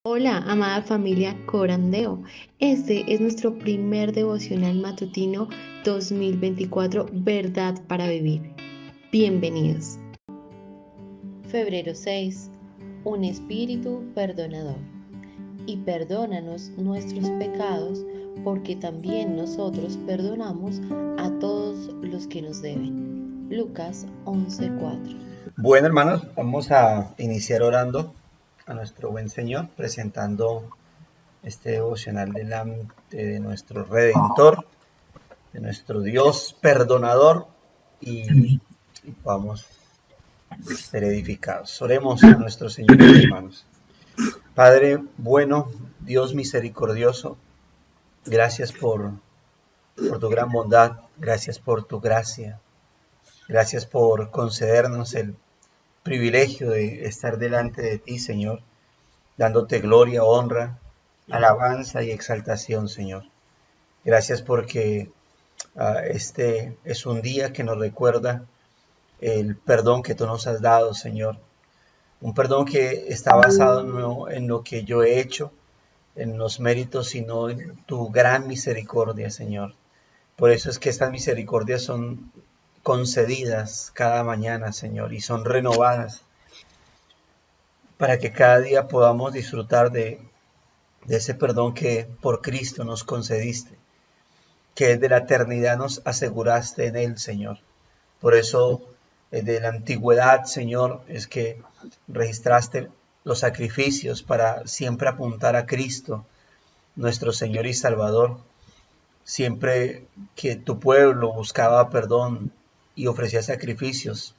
Hola, amada familia Corandeo. Este es nuestro primer devocional matutino 2024, Verdad para Vivir. Bienvenidos. Febrero 6. Un espíritu perdonador. Y perdónanos nuestros pecados, porque también nosotros perdonamos a todos los que nos deben. Lucas 11:4. Bueno, hermanos, vamos a iniciar orando a nuestro buen Señor, presentando este devocional delante de nuestro Redentor, de nuestro Dios perdonador, y podamos ser edificados. Oremos a nuestro Señor, mis hermanos. Padre bueno, Dios misericordioso, gracias por tu gran bondad, gracias por tu gracia, gracias por concedernos el privilegio de estar delante de ti, Señor, dándote gloria, honra, alabanza y exaltación, Señor. Gracias porque este es un día que nos recuerda el perdón que tú nos has dado, Señor. Un perdón que está basado no en lo que yo he hecho, en los méritos, sino en tu gran misericordia, Señor. Por eso es que estas misericordias son concedidas cada mañana, Señor, y son renovadas para que cada día podamos disfrutar de ese perdón que por Cristo nos concediste, que de la eternidad nos aseguraste en Él, Señor. Por eso, de la antigüedad, Señor, es que registraste los sacrificios para siempre apuntar a Cristo, nuestro Señor y Salvador. Siempre que tu pueblo buscaba perdón y ofrecía sacrificios,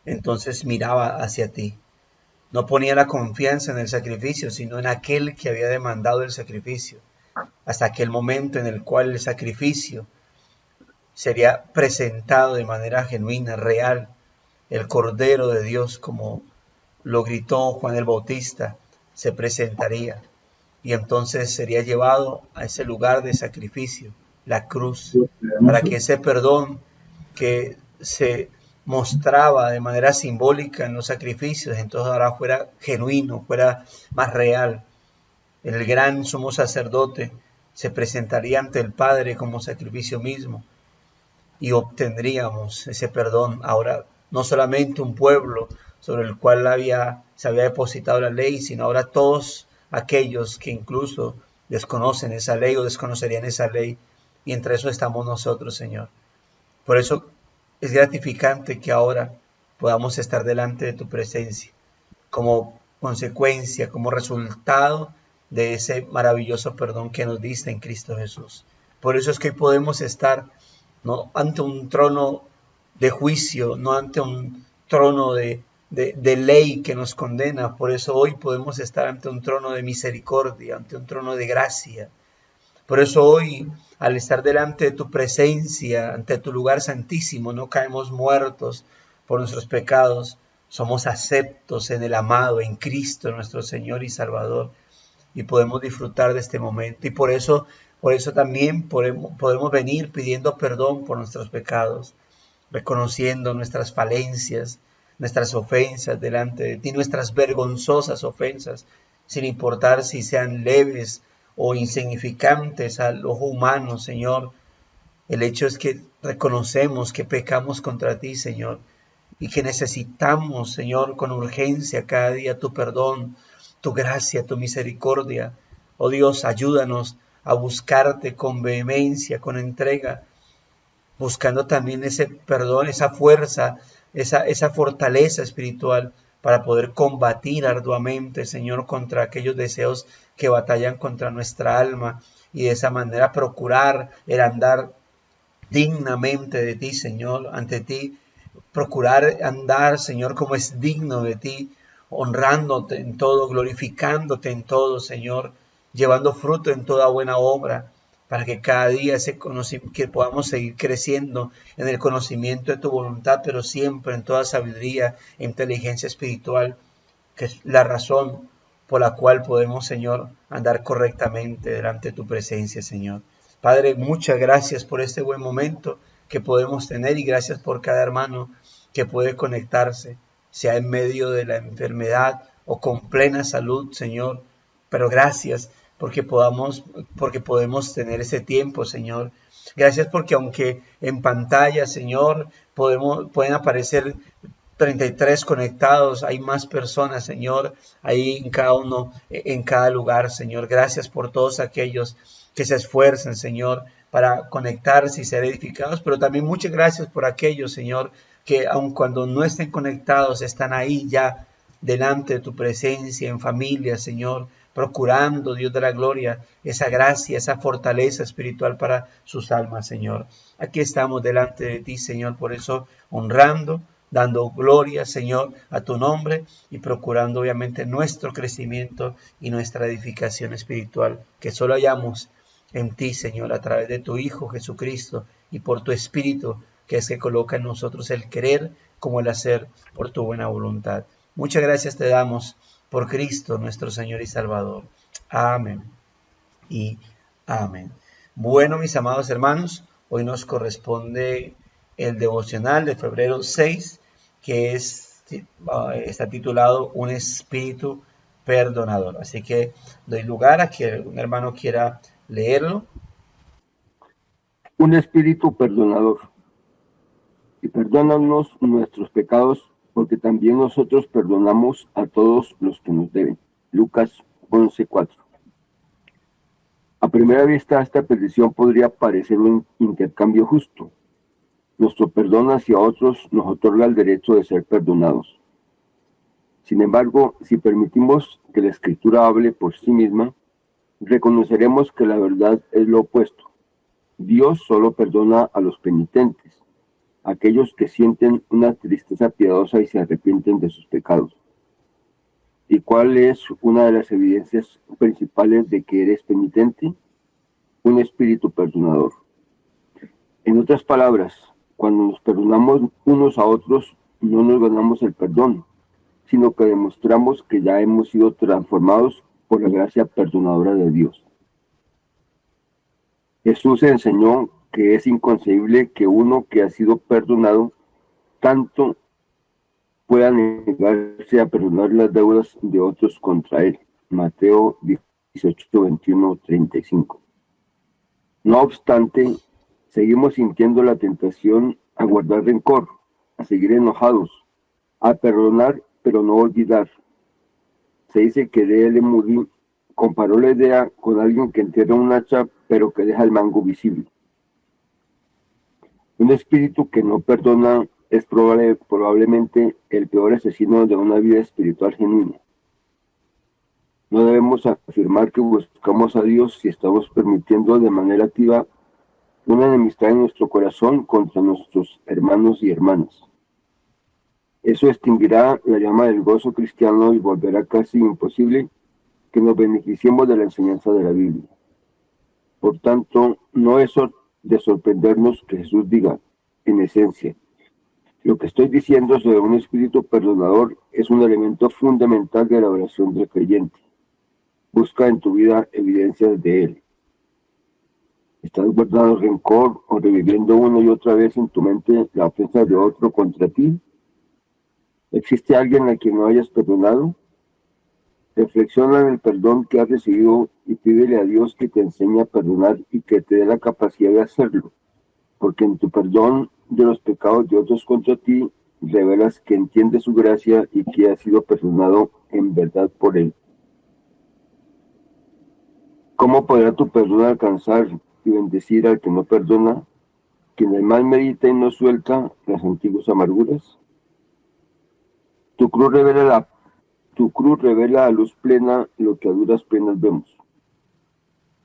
entonces miraba hacia ti. No ponía la confianza en el sacrificio, sino en aquel que había demandado el sacrificio, hasta aquel momento en el cual el sacrificio sería presentado de manera genuina, real, el Cordero de Dios, como lo gritó Juan el Bautista, se presentaría y entonces sería llevado a ese lugar de sacrificio, la cruz, para que ese perdón que se mostraba de manera simbólica en los sacrificios, entonces ahora fuera genuino, fuera más real. El gran sumo sacerdote se presentaría ante el Padre como sacrificio mismo y obtendríamos ese perdón. Ahora no solamente un pueblo sobre el cual se había depositado la ley, sino ahora todos aquellos que incluso desconocen esa ley o desconocerían esa ley, y entre eso estamos nosotros, Señor. Por eso es gratificante que ahora podamos estar delante de tu presencia, como consecuencia, como resultado de ese maravilloso perdón que nos diste en Cristo Jesús. Por eso es que hoy podemos estar no ante un trono de juicio, no ante un trono de ley que nos condena. Por eso hoy podemos estar ante un trono de misericordia, ante un trono de gracia. Por eso hoy, al estar delante de tu presencia, ante tu lugar santísimo, no caemos muertos por nuestros pecados. Somos aceptos en el amado, en Cristo, nuestro Señor y Salvador, y podemos disfrutar de este momento. Y por eso también podemos venir pidiendo perdón por nuestros pecados, reconociendo nuestras falencias, nuestras ofensas delante de ti, nuestras vergonzosas ofensas, sin importar si sean leves o insignificantes al ojo humano, Señor. El hecho es que reconocemos que pecamos contra ti, Señor, y que necesitamos, Señor, con urgencia cada día tu perdón, tu gracia, tu misericordia. Oh Dios, ayúdanos a buscarte con vehemencia, con entrega, buscando también ese perdón, esa fuerza, esa fortaleza espiritual para poder combatir arduamente, Señor, contra aquellos deseos que batallan contra nuestra alma, y de esa manera procurar el andar dignamente de ti, Señor, ante ti, procurar andar, Señor, como es digno de ti, honrándote en todo, glorificándote en todo, Señor, llevando fruto en toda buena obra, para que cada día que podamos seguir creciendo en el conocimiento de tu voluntad, pero siempre en toda sabiduría e inteligencia espiritual, que es la razón por la cual podemos, Señor, andar correctamente delante de tu presencia, Señor. Padre, muchas gracias por este buen momento que podemos tener, y gracias por cada hermano que puede conectarse, sea en medio de la enfermedad o con plena salud, Señor, pero gracias porque podemos tener ese tiempo, Señor. Gracias porque aunque en pantalla, Señor, pueden aparecer 33 conectados, hay más personas, Señor, ahí en cada uno, en cada lugar, Señor. Gracias por todos aquellos que se esfuerzan, Señor, para conectarse y ser edificados, pero también muchas gracias por aquellos, Señor, que aun cuando no estén conectados, están ahí ya delante de tu presencia, en familia, Señor, procurando, Dios de la gloria, esa gracia, esa fortaleza espiritual para sus almas, Señor. Aquí estamos delante de ti, Señor, por eso honrando, dando gloria, Señor, a tu nombre y procurando obviamente nuestro crecimiento y nuestra edificación espiritual, que solo hallamos en ti, Señor, a través de tu Hijo Jesucristo y por tu Espíritu, que es que coloca en nosotros el querer como el hacer por tu buena voluntad. Muchas gracias te damos por Cristo, nuestro Señor y Salvador. Amén y amén. Bueno, mis amados hermanos, hoy nos corresponde el devocional de febrero 6, que está titulado Un espíritu perdonador. Así que doy lugar a que algún hermano quiera leerlo. Un espíritu perdonador. Y perdónanos nuestros pecados, porque también nosotros perdonamos a todos los que nos deben. Lucas 11:4. A primera vista, esta petición podría parecer un intercambio justo. Nuestro perdón hacia otros nos otorga el derecho de ser perdonados. Sin embargo, si permitimos que la Escritura hable por sí misma, reconoceremos que la verdad es lo opuesto. Dios solo perdona a los penitentes, aquellos que sienten una tristeza piadosa y se arrepienten de sus pecados. ¿Y cuál es una de las evidencias principales de que eres penitente? Un espíritu perdonador. En otras palabras, cuando nos perdonamos unos a otros, no nos ganamos el perdón, sino que demostramos que ya hemos sido transformados por la gracia perdonadora de Dios. Jesús enseñó que es inconcebible que uno que ha sido perdonado tanto pueda negarse a perdonar las deudas de otros contra él. Mateo 18, 21, 35. No obstante, seguimos sintiendo la tentación a guardar rencor, a seguir enojados, a perdonar pero no olvidar. Se dice que D.L. Moody comparó la idea con alguien que entierra un hacha pero que deja el mango visible. Un espíritu que no perdona es probablemente el peor asesino de una vida espiritual genuina. No debemos afirmar que buscamos a Dios si estamos permitiendo de manera activa una enemistad en nuestro corazón contra nuestros hermanos y hermanas. Eso extinguirá la llama del gozo cristiano y volverá casi imposible que nos beneficiemos de la enseñanza de la Biblia. Por tanto, no es de sorprendernos que Jesús diga, en esencia, lo que estoy diciendo sobre un espíritu perdonador es un elemento fundamental de la oración del creyente. Busca en tu vida evidencias de él. ¿Estás guardando rencor o reviviendo una y otra vez en tu mente la ofensa de otro contra ti? ¿Existe alguien a quien no hayas perdonado? Reflexiona en el perdón que has recibido y pídele a Dios que te enseñe a perdonar y que te dé la capacidad de hacerlo, porque en tu perdón de los pecados de otros contra ti, revelas que entiendes su gracia y que has sido perdonado en verdad por él. ¿Cómo podrá tu perdón alcanzar y bendecir al que no perdona, quien el mal medita y no suelta las antiguas amarguras? Tu cruz revela a luz plena lo que a duras penas vemos.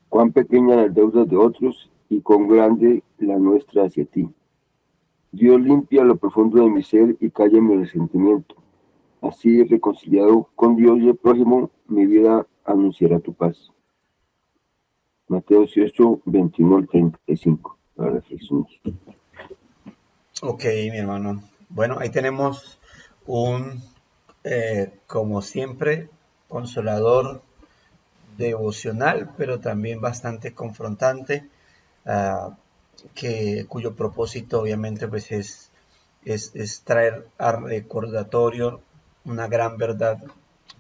Cuán pequeñas las deudas de otros y cuán grande la nuestra hacia ti. Dios limpia lo profundo de mi ser y calla mi resentimiento. Así, reconciliado con Dios y el prójimo, mi vida anunciará tu paz. Mateo 18, 21 al 35. La reflexión. Ok, mi hermano. Bueno, ahí tenemos un, como siempre, consolador devocional, pero también bastante confrontante, cuyo propósito obviamente pues es traer al recordatorio una gran verdad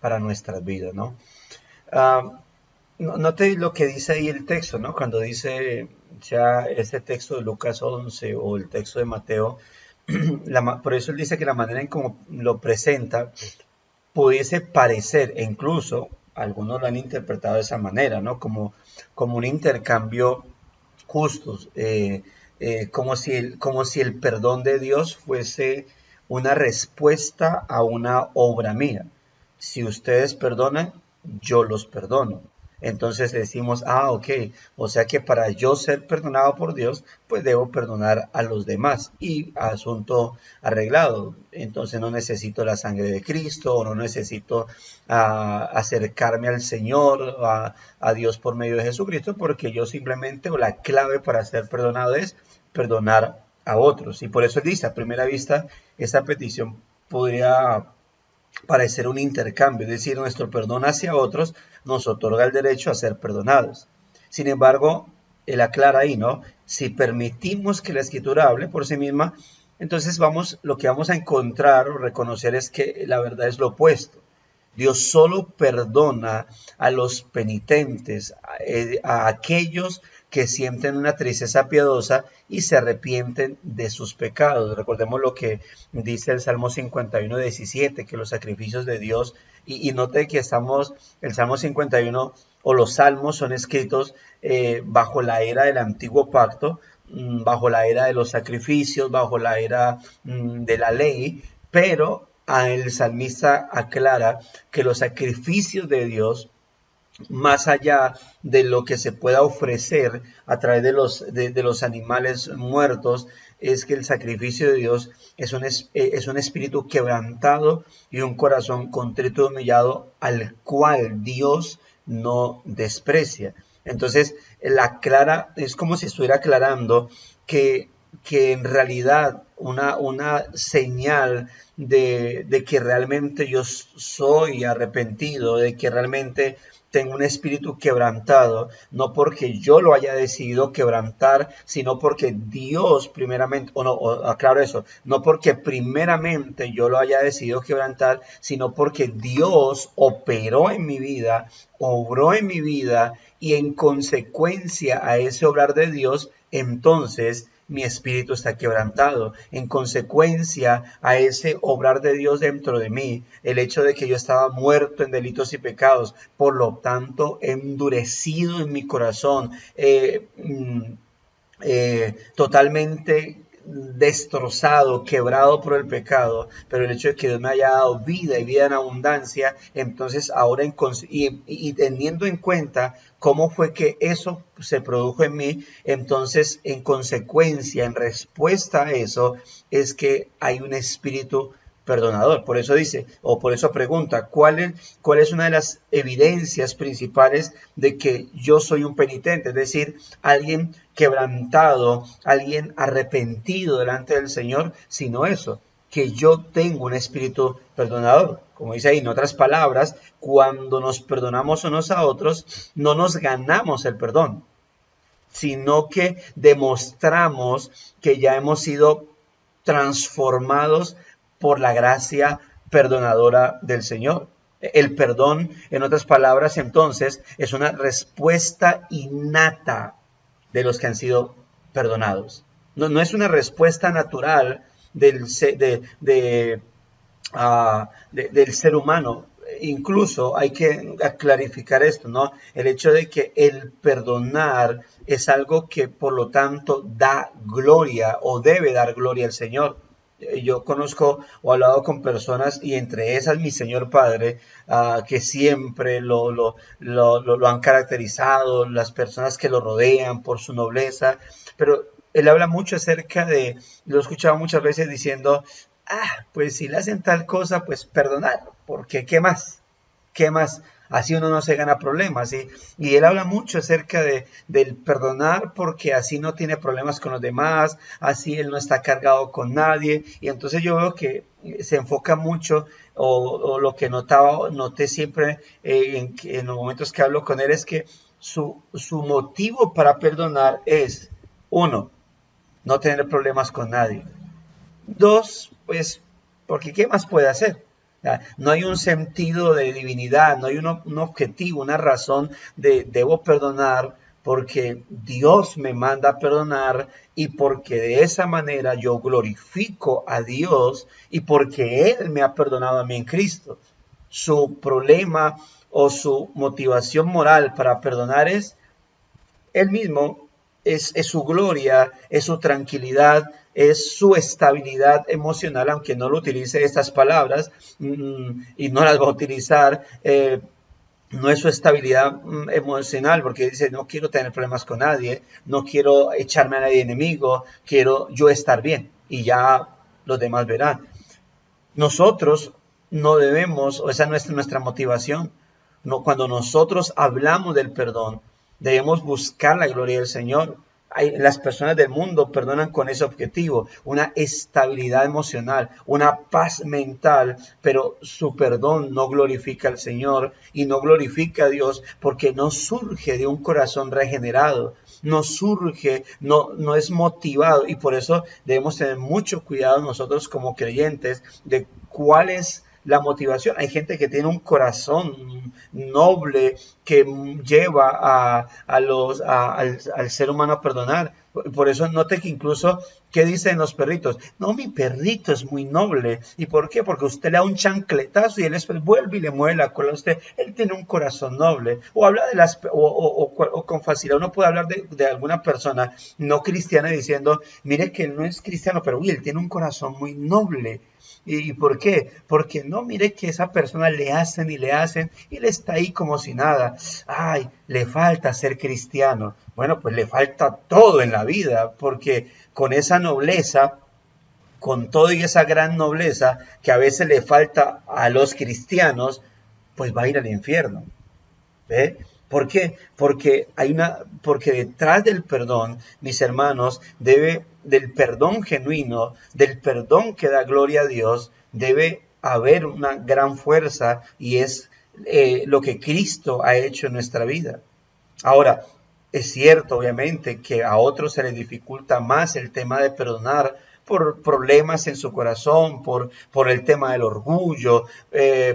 para nuestras vidas, ¿no? Note lo que dice ahí el texto, ¿no? Cuando dice, sea ese texto de Lucas 11 o el texto de Mateo, por eso él dice que la manera en cómo lo presenta pudiese parecer, e incluso algunos lo han interpretado de esa manera, ¿no? Como un intercambio justo, como si el perdón de Dios fuese una respuesta a una obra mía. Si ustedes perdonan, yo los perdono. Entonces decimos, ok, o sea que para yo ser perdonado por Dios, pues debo perdonar a los demás y asunto arreglado. Entonces no necesito la sangre de Cristo, o no necesito acercarme al Señor, a Dios por medio de Jesucristo, porque yo simplemente, o la clave para ser perdonado es perdonar a otros. Y por eso él dice, a primera vista, esta petición podría parecer un intercambio, es decir, nuestro perdón hacia otros nos otorga el derecho a ser perdonados. Sin embargo, él aclara ahí, ¿no? Si permitimos que la Escritura hable por sí misma, entonces lo que vamos a encontrar o reconocer es que la verdad es lo opuesto. Dios solo perdona a los penitentes, a aquellos que sienten una tristeza piadosa y se arrepienten de sus pecados. Recordemos lo que dice el Salmo 51:17, que los sacrificios de Dios, y note que el Salmo 51 o los Salmos son escritos bajo la era del Antiguo Pacto, bajo la era de los sacrificios, bajo la era de la ley, pero el salmista aclara que los sacrificios de Dios, más allá de lo que se pueda ofrecer a través de los animales muertos, es que el sacrificio de Dios es un espíritu quebrantado y un corazón contrito y humillado, al cual Dios no desprecia. Entonces, es como si estuviera aclarando que en realidad una señal de que realmente yo soy arrepentido, de que realmente tengo un espíritu quebrantado, no porque yo lo haya decidido quebrantar, sino porque Dios primeramente, aclaro eso, no porque primeramente yo lo haya decidido quebrantar, sino porque Dios operó en mi vida, obró en mi vida, y en consecuencia a ese obrar de Dios, entonces mi espíritu está quebrantado. En consecuencia a ese obrar de Dios dentro de mí, el hecho de que yo estaba muerto en delitos y pecados, por lo tanto endurecido en mi corazón, totalmente destrozado, quebrado por el pecado, pero el hecho de que Dios me haya dado vida y vida en abundancia, entonces ahora y teniendo en cuenta cómo fue que eso se produjo en mí, entonces en consecuencia, en respuesta a eso, es que hay un espíritu perdonador. Por eso dice, o por eso pregunta, ¿cuál es una de las evidencias principales de que yo soy un penitente? Es decir, alguien quebrantado, alguien arrepentido delante del Señor, sino eso, que yo tengo un espíritu perdonador. Como dice ahí, en otras palabras, cuando nos perdonamos unos a otros, no nos ganamos el perdón, sino que demostramos que ya hemos sido transformados por la gracia perdonadora del Señor. El perdón, en otras palabras, entonces, es una respuesta innata de los que han sido perdonados. No es una respuesta natural del ser humano. Incluso hay que clarificar esto, ¿no? El hecho de que el perdonar es algo que por lo tanto da gloria o debe dar gloria al Señor. Yo conozco o he hablado con personas, y entre esas mi Señor Padre, que siempre lo han caracterizado, las personas que lo rodean por su nobleza, pero él habla mucho lo he escuchado muchas veces diciendo, pues si le hacen tal cosa, pues perdonar, porque ¿qué más? ¿Qué más? Así uno no se gana problemas, ¿sí? Y él habla mucho acerca del perdonar, porque así no tiene problemas con los demás, así él no está cargado con nadie. Y entonces yo veo que se enfoca mucho, o lo que noté siempre en los momentos que hablo con él, es que su motivo para perdonar es, uno, no tener problemas con nadie. Dos, pues, porque ¿qué más puede hacer? No hay un sentido de divinidad, no hay un objetivo, una razón de debo perdonar porque Dios me manda a perdonar y porque de esa manera yo glorifico a Dios y porque Él me ha perdonado a mí en Cristo. Su problema o su motivación moral para perdonar es Él mismo, es su gloria, es su tranquilidad, es su estabilidad emocional, aunque no lo utilice estas palabras y no las va a utilizar. No es su estabilidad emocional, porque dice, no quiero tener problemas con nadie, no quiero echarme a nadie enemigo, quiero yo estar bien y ya los demás verán. Nosotros no debemos, o esa no es nuestra motivación. No, cuando nosotros hablamos del perdón, debemos buscar la gloria del Señor. Las personas del mundo perdonan con ese objetivo, una estabilidad emocional, una paz mental, pero su perdón no glorifica al Señor y no glorifica a Dios porque no surge de un corazón regenerado, no surge, no es motivado, y por eso debemos tener mucho cuidado nosotros como creyentes de cuál es la motivación. Hay gente que tiene un corazón noble que lleva al ser humano a perdonar. Por eso note que incluso, ¿qué dicen los perritos? No, mi perrito es muy noble. ¿Y por qué? Porque usted le da un chancletazo y él después vuelve y le mueve la cola a usted. Él tiene un corazón noble. O habla de o con facilidad uno puede hablar de alguna persona no cristiana diciendo, mire que él no es cristiano, pero uy, él tiene un corazón muy noble. ¿Y por qué? Porque no, mire que esa persona le hacen y él está ahí como si nada. Ay, le falta ser cristiano. Bueno, pues le falta todo en la vida, porque con esa nobleza, con toda esa gran nobleza que a veces le falta a los cristianos, pues va a ir al infierno. ¿Ve? ¿Por qué? Porque detrás del perdón, mis hermanos, del perdón genuino, del perdón que da gloria a Dios, debe haber una gran fuerza y es lo que Cristo ha hecho en nuestra vida. Ahora, es cierto, obviamente, que a otros se les dificulta más el tema de perdonar por problemas en su corazón, por el tema del orgullo,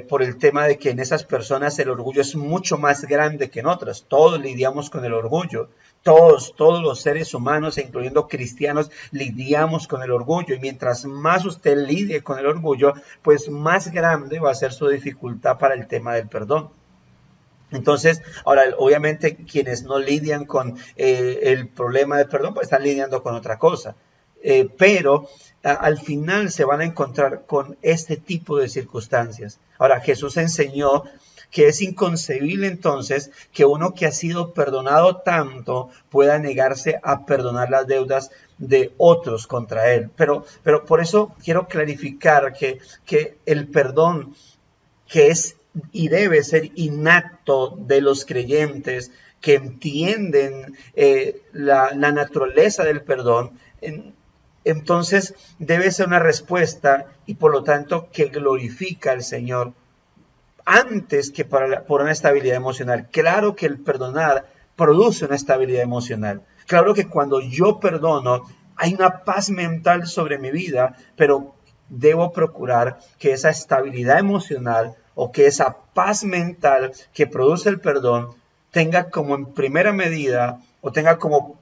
por el tema de que en esas personas el orgullo es mucho más grande que en otras. Todos lidiamos con el orgullo. Todos los seres humanos, incluyendo cristianos, lidiamos con el orgullo. Y mientras más usted lidie con el orgullo, pues más grande va a ser su dificultad para el tema del perdón. Entonces, ahora, obviamente, quienes no lidian con el problema de perdón, pues están lidiando con otra cosa. Pero al final se van a encontrar con este tipo de circunstancias. Ahora, Jesús enseñó que es inconcebible entonces que uno que ha sido perdonado tanto pueda negarse a perdonar las deudas de otros contra él. Pero por eso quiero clarificar que el perdón que es y debe ser innato de los creyentes que entienden la naturaleza del perdón, entonces debe ser una respuesta y por lo tanto que glorifica al Señor antes que por una estabilidad emocional. Claro que el perdonar produce una estabilidad emocional. Claro que cuando yo perdono hay una paz mental sobre mi vida, pero debo procurar que esa estabilidad emocional o que esa paz mental que produce el perdón tenga como en primera medida o tenga como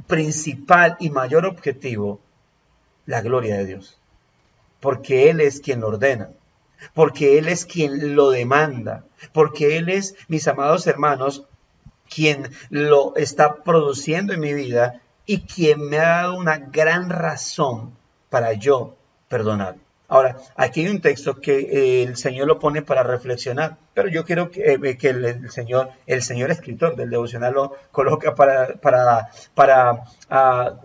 principal y mayor objetivo la gloria de Dios. Porque Él es quien lo ordena, porque Él es quien lo demanda, porque Él es, mis amados hermanos, quien lo está produciendo en mi vida y quien me ha dado una gran razón para yo perdonar. Ahora, aquí hay un texto que el Señor lo pone para reflexionar, pero yo quiero que el señor escritor del devocional lo coloca para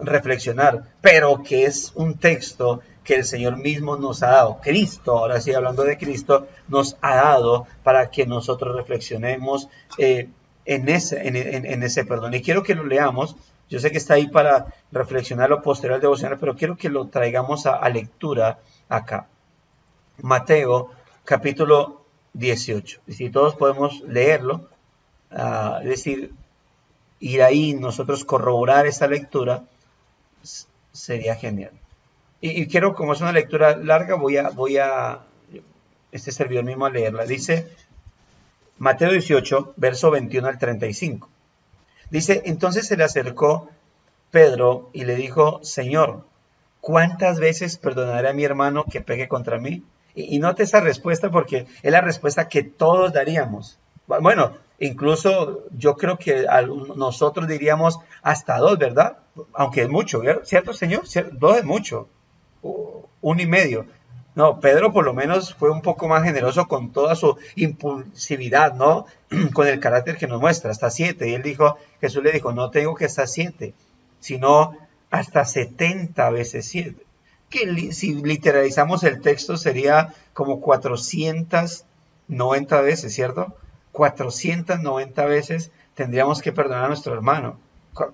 reflexionar, pero que es un texto que el Señor mismo nos ha dado. Cristo, ahora sí hablando de Cristo, nos ha dado para que nosotros reflexionemos en ese perdón. Y quiero que lo leamos. Yo sé que está ahí para reflexionar lo posterior al devocional, pero quiero que lo traigamos a lectura acá. Mateo, capítulo 18. Y si todos podemos leerlo, es decir, ir ahí nosotros corroborar esta lectura, sería genial. Y quiero, como es una lectura larga, voy a este servidor mismo a leerla. Dice Mateo 18, verso 21 al 35. Dice, entonces se le acercó Pedro y le dijo, Señor, ¿cuántas veces perdonaré a mi hermano que peque contra mí? Y note esa respuesta porque es la respuesta que todos daríamos. Bueno, incluso yo creo que nosotros diríamos hasta 2, ¿verdad? Aunque es mucho, ¿cierto, Señor? 2 es mucho, 1,5. No, Pedro por lo menos fue un poco más generoso con toda su impulsividad, ¿no? Con el carácter que nos muestra, hasta 7. Y Jesús le dijo, no tengo que hasta 7, sino hasta 70 veces 7. Que si literalizamos el texto sería como 490 veces, ¿cierto? 490 veces tendríamos que perdonar a nuestro hermano.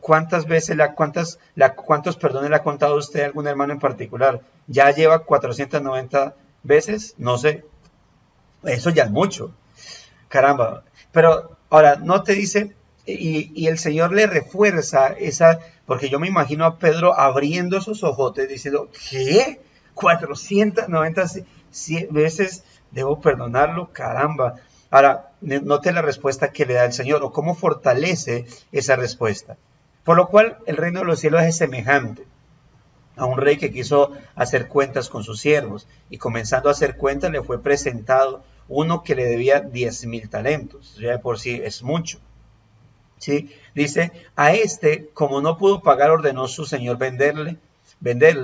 ¿Cuántas veces, cuántos perdones le ha contado usted a algún hermano en particular? ¿Ya lleva 490 veces? No sé. Eso ya es mucho. Caramba. Pero ahora, no te dice, y el Señor le refuerza esa, porque yo me imagino a Pedro abriendo esos ojotes diciendo, ¿qué? 490 veces debo perdonarlo, caramba. Ahora, note la respuesta que le da el Señor, o cómo fortalece esa respuesta. Por lo cual, el reino de los cielos es semejante a un rey que quiso hacer cuentas con sus siervos, y comenzando a hacer cuentas le fue presentado uno que le debía 10,000 talentos. Ya de por sí es mucho. ¿Sí? Dice, a este, como no pudo pagar, ordenó su señor venderle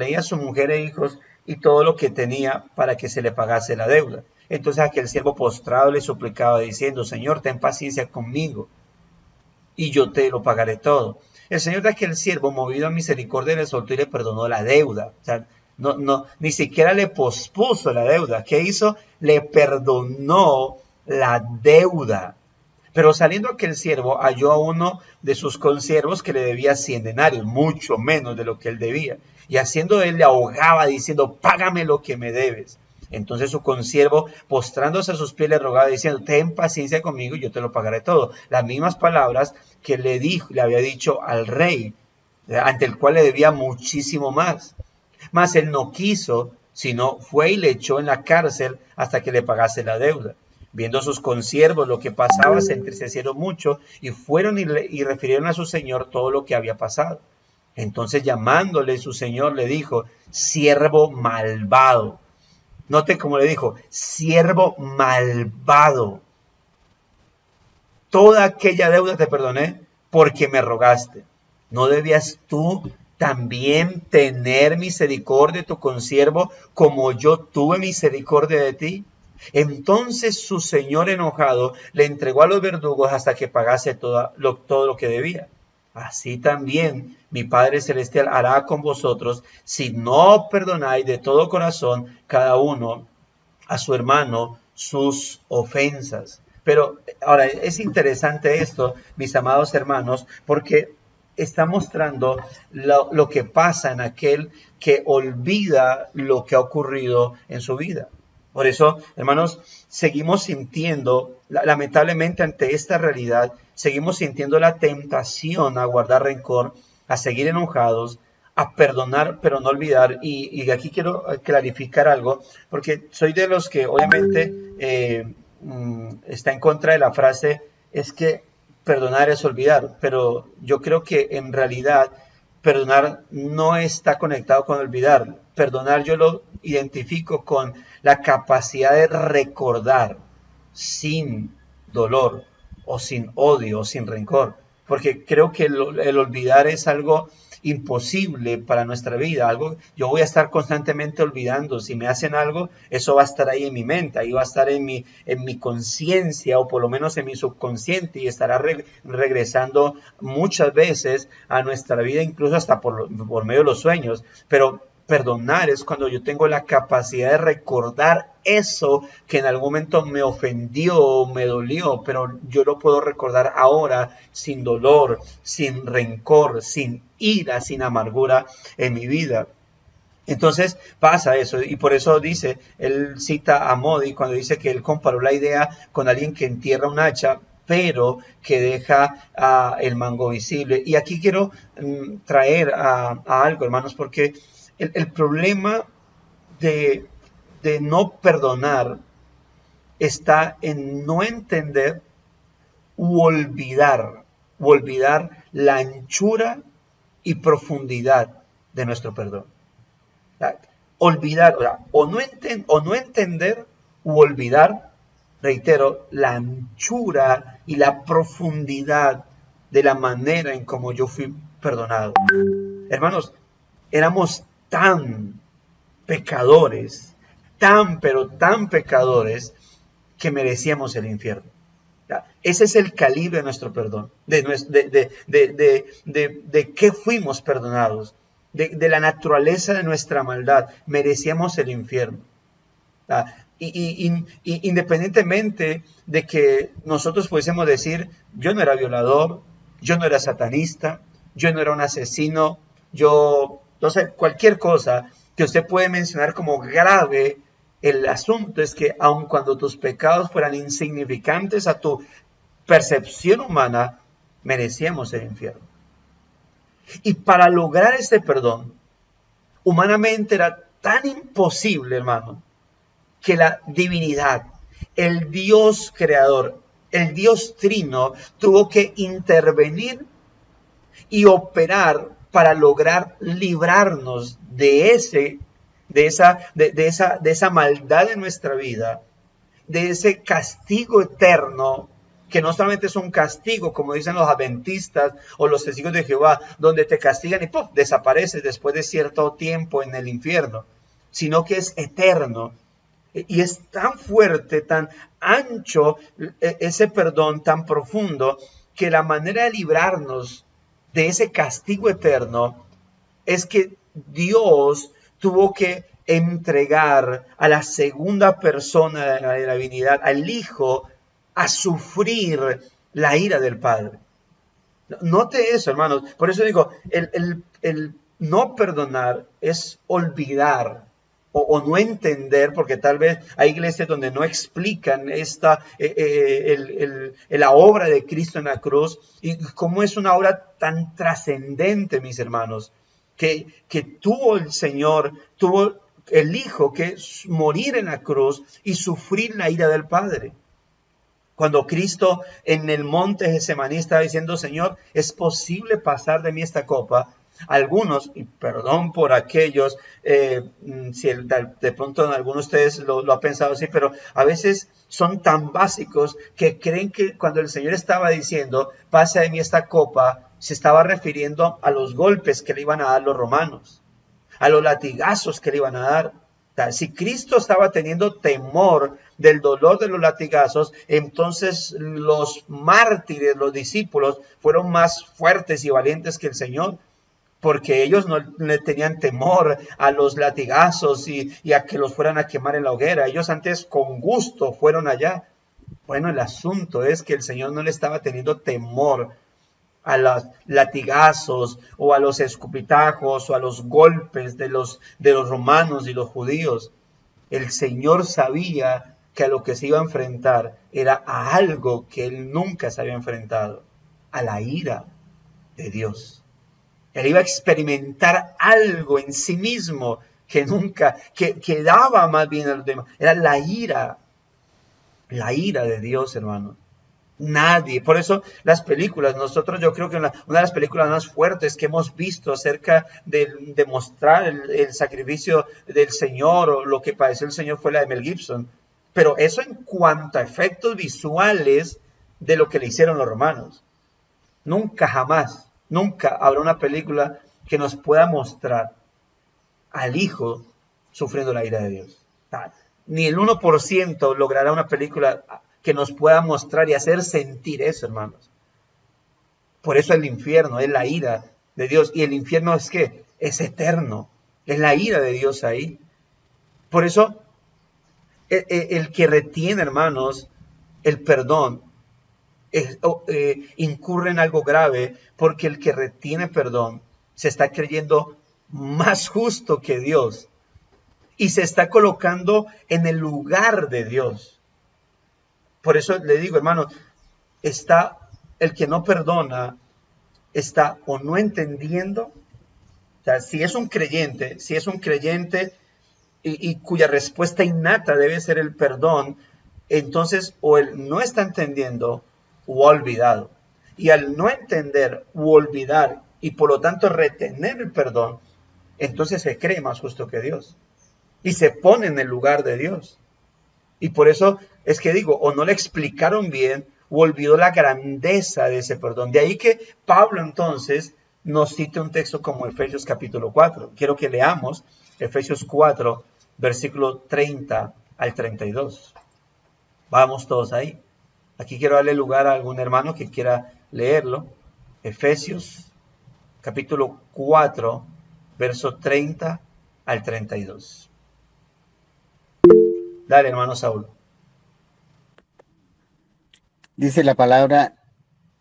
y a su mujer e hijos y todo lo que tenía para que se le pagase la deuda. Entonces aquel siervo postrado le suplicaba diciendo, Señor, ten paciencia conmigo y yo te lo pagaré todo. El señor de aquel siervo, movido a misericordia, le soltó y le perdonó la deuda. O sea, ni siquiera le pospuso la deuda. ¿Qué hizo? Le perdonó la deuda. Pero saliendo aquel siervo, halló a uno de sus consiervos que le debía 100 denarios, mucho menos de lo que él debía. Y haciendo él, le ahogaba diciendo, págame lo que me debes. Entonces su consiervo, postrándose a sus pies, le rogaba diciendo, ten paciencia conmigo y yo te lo pagaré todo. Las mismas palabras que le había dicho al rey, ante el cual le debía muchísimo más. Mas él no quiso, sino fue y le echó en la cárcel hasta que le pagase la deuda. Viendo sus consiervos lo que pasaba, se entristecieron mucho y fueron y refirieron a su señor todo lo que había pasado. Entonces llamándole su señor le dijo, siervo malvado. Note cómo le dijo, siervo malvado. Toda aquella deuda te perdoné porque me rogaste. ¿No debías tú también tener misericordia de tu consiervo como yo tuve misericordia de ti? Entonces su señor enojado le entregó a los verdugos hasta que pagase todo lo que debía. Así también mi Padre Celestial hará con vosotros si no perdonáis de todo corazón cada uno a su hermano sus ofensas. Pero ahora es interesante esto, mis amados hermanos, porque está mostrando lo que pasa en aquel que olvida lo que ha ocurrido en su vida. Por eso, hermanos, seguimos sintiendo, lamentablemente ante esta realidad, seguimos sintiendo la tentación a guardar rencor, a seguir enojados, a perdonar pero no olvidar. Y aquí quiero clarificar algo, porque soy de los que obviamente está en contra de la frase, es que perdonar es olvidar, pero yo creo que en realidad perdonar no está conectado con olvidar. Perdonar yo lo identifico con la capacidad de recordar sin dolor o sin odio o sin rencor, porque creo que el olvidar es algo imposible para nuestra vida, yo voy a estar constantemente olvidando. Si me hacen algo, eso va a estar ahí en mi mente, ahí va a estar en mi conciencia, o por lo menos en mi subconsciente, y estará regresando muchas veces a nuestra vida, incluso hasta por medio de los sueños. Pero perdonar es cuando yo tengo la capacidad de recordar eso que en algún momento me ofendió, me dolió, pero yo lo puedo recordar ahora sin dolor, sin rencor, sin ira, sin amargura en mi vida. Entonces pasa eso, y por eso dice, él cita a Modi cuando dice que él comparó la idea con alguien que entierra un hacha, pero que deja el mango visible. Y aquí quiero traer a algo, hermanos, porque el problema de no perdonar está en no entender u olvidar la anchura y profundidad de nuestro perdón. Olvidar, o no entender u olvidar, reitero, la anchura y la profundidad de la manera en cómo yo fui perdonado. Hermanos, éramos tan pecadores, pero tan pecadores, que merecíamos el infierno. Ese es el calibre de nuestro perdón, de qué fuimos perdonados, de la naturaleza de nuestra maldad. Merecíamos el infierno. Independientemente de que nosotros pudiésemos decir, yo no era violador, yo no era satanista, yo no era un asesino, yo no sé, cualquier cosa que usted puede mencionar como grave, el asunto es que aun cuando tus pecados fueran insignificantes a tu percepción humana, merecíamos el infierno. Y para lograr este perdón, humanamente era tan imposible, hermano, que la divinidad, el Dios creador, el Dios trino, tuvo que intervenir y operar para lograr librarnos de esa maldad en nuestra vida, de ese castigo eterno, que no solamente es un castigo, como dicen los adventistas o los testigos de Jehová, donde te castigan y ¡pum!, desapareces después de cierto tiempo en el infierno, sino que es eterno. Y es tan fuerte, tan ancho ese perdón, tan profundo, que la manera de librarnos de ese castigo eterno es que Dios tuvo que entregar a la segunda persona de la divinidad, al Hijo, a sufrir la ira del Padre. Note eso, hermanos. Por eso digo, el no perdonar es olvidar o no entender, porque tal vez hay iglesias donde no explican la obra de Cristo en la cruz y cómo es una obra tan trascendente, mis hermanos, que tuvo el Señor, tuvo el Hijo que morir en la cruz y sufrir la ira del Padre. Cuando Cristo en el monte Getsemaní estaba diciendo, Señor, ¿es posible pasar de mí esta copa? Algunos, y perdón por aquellos, si de pronto algunos de ustedes lo ha pensado así, pero a veces son tan básicos que creen que cuando el Señor estaba diciendo, pasa de mí esta copa, se estaba refiriendo a los golpes que le iban a dar los romanos, a los latigazos que le iban a dar. Si Cristo estaba teniendo temor del dolor de los latigazos, entonces los mártires, los discípulos, fueron más fuertes y valientes que el Señor, porque ellos no le tenían temor a los latigazos y a que los fueran a quemar en la hoguera. Ellos antes con gusto fueron allá. Bueno, el asunto es que el Señor no le estaba teniendo temor a los latigazos o a los escupitajos o a los golpes de los romanos y los judíos. El Señor sabía que a lo que se iba a enfrentar era a algo que él nunca se había enfrentado, a la ira de Dios. Él iba a experimentar algo en sí mismo que nunca, que daba más bien a los demás. Era la ira de Dios, hermano. Nadie, por eso las películas, yo creo que una de las películas más fuertes que hemos visto acerca de mostrar el sacrificio del Señor o lo que padeció el Señor fue la de Mel Gibson. Pero eso en cuanto a efectos visuales de lo que le hicieron los romanos. Nunca habrá una película que nos pueda mostrar al Hijo sufriendo la ira de Dios. Ni el 1% logrará una película que nos pueda mostrar y hacer sentir eso, hermanos. Por eso el infierno es la ira de Dios. Y el infierno es ¿qué? Es eterno. Es la ira de Dios ahí. Por eso el que retiene, hermanos, el perdón, incurre en algo grave, porque el que retiene perdón se está creyendo más justo que Dios y se está colocando en el lugar de Dios. Por eso le digo, hermano, el que no perdona está o no entendiendo, o sea, si es un creyente y cuya respuesta innata debe ser el perdón, entonces o él no está entendiendo o ha olvidado. Y al no entender u olvidar y por lo tanto retener el perdón, entonces se cree más justo que Dios y se pone en el lugar de Dios. Y por eso es que digo, o no le explicaron bien o olvidó la grandeza de ese perdón. De ahí que Pablo entonces nos cite un texto como Efesios capítulo 4. Quiero que leamos Efesios 4, versículo 30 al 32. Vamos todos ahí. Aquí quiero darle lugar a algún hermano que quiera leerlo. Efesios capítulo 4, verso 30 al 32. Dale, hermano Saúl. Dice la palabra: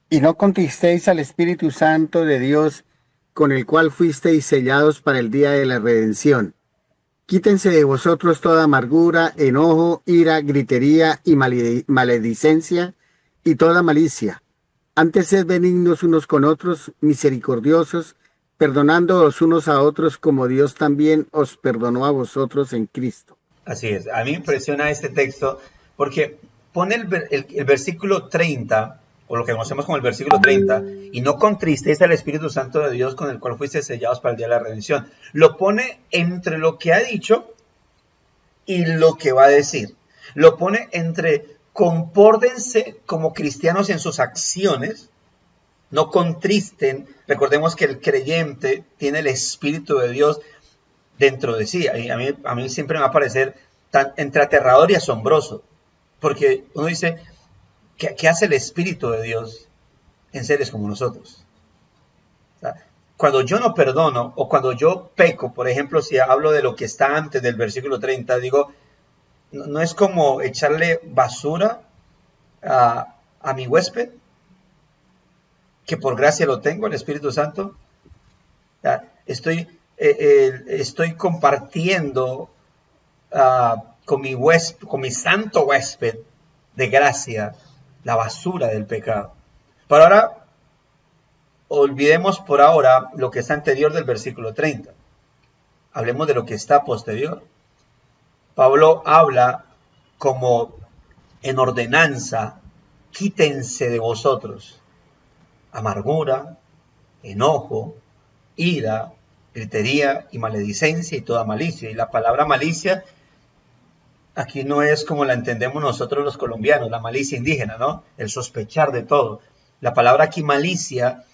y no contristéis al Espíritu Santo de Dios, con el cual fuisteis sellados para el día de la redención. Quítense de vosotros toda amargura, enojo, ira, gritería y maledicencia y toda malicia. Antes sed benignos unos con otros, misericordiosos, perdonándoos unos a otros como Dios también os perdonó a vosotros en Cristo. Así es. A mí me impresiona este texto porque pone el versículo 30, o lo que conocemos como el versículo 30, y no contristéis al Espíritu Santo de Dios con el cual fuiste sellados para el día de la redención. Lo pone entre lo que ha dicho y lo que va a decir. Lo pone entre compórtense como cristianos en sus acciones, no contristen. Recordemos que el creyente tiene el Espíritu de Dios dentro de sí. A mí siempre me va a parecer entre aterrador y asombroso, porque uno dice, ¿qué hace el Espíritu de Dios en seres como nosotros? O sea, cuando yo no perdono o cuando yo peco, por ejemplo, si hablo de lo que está antes del versículo 30, digo, no es como echarle basura a mi huésped, que por gracia lo tengo, el Espíritu Santo. O sea, estoy compartiendo con mi santo huésped de gracia la basura del pecado. Pero ahora, olvidemos por ahora lo que está anterior del versículo 30. Hablemos de lo que está posterior. Pablo habla como en ordenanza: quítense de vosotros amargura, enojo, ira, gritería y maledicencia y toda malicia. Y la palabra malicia aquí no es como la entendemos nosotros los colombianos, la malicia indígena, ¿no? El sospechar de todo. La palabra aquí malicia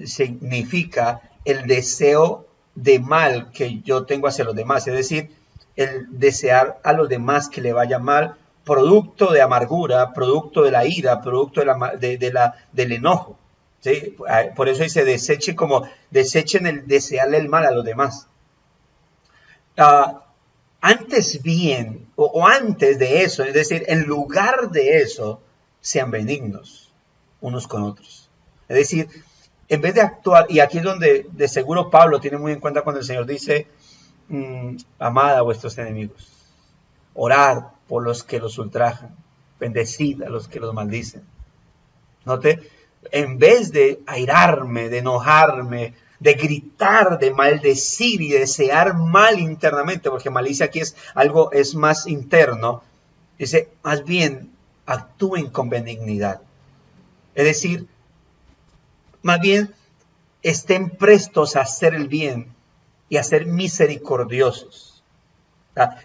significa el deseo de mal que yo tengo hacia los demás, es decir, el desear a los demás que le vaya mal, producto de amargura, producto de la ira, producto del enojo. ¿Sí? Por eso dice desechen el desearle el mal a los demás. Antes bien, o antes de eso, es decir, en lugar de eso, sean benignos unos con otros. Es decir, en vez de actuar, y aquí es donde de seguro Pablo tiene muy en cuenta cuando el Señor dice, amad a vuestros enemigos, orad por los que los ultrajan, bendecid a los que los maldicen. Note, en vez de airarme, de enojarme, de gritar, de maldecir y desear mal internamente, porque malicia aquí es más interno, dice, más bien actúen con benignidad. Es decir, más bien estén prestos a hacer el bien y a ser misericordiosos.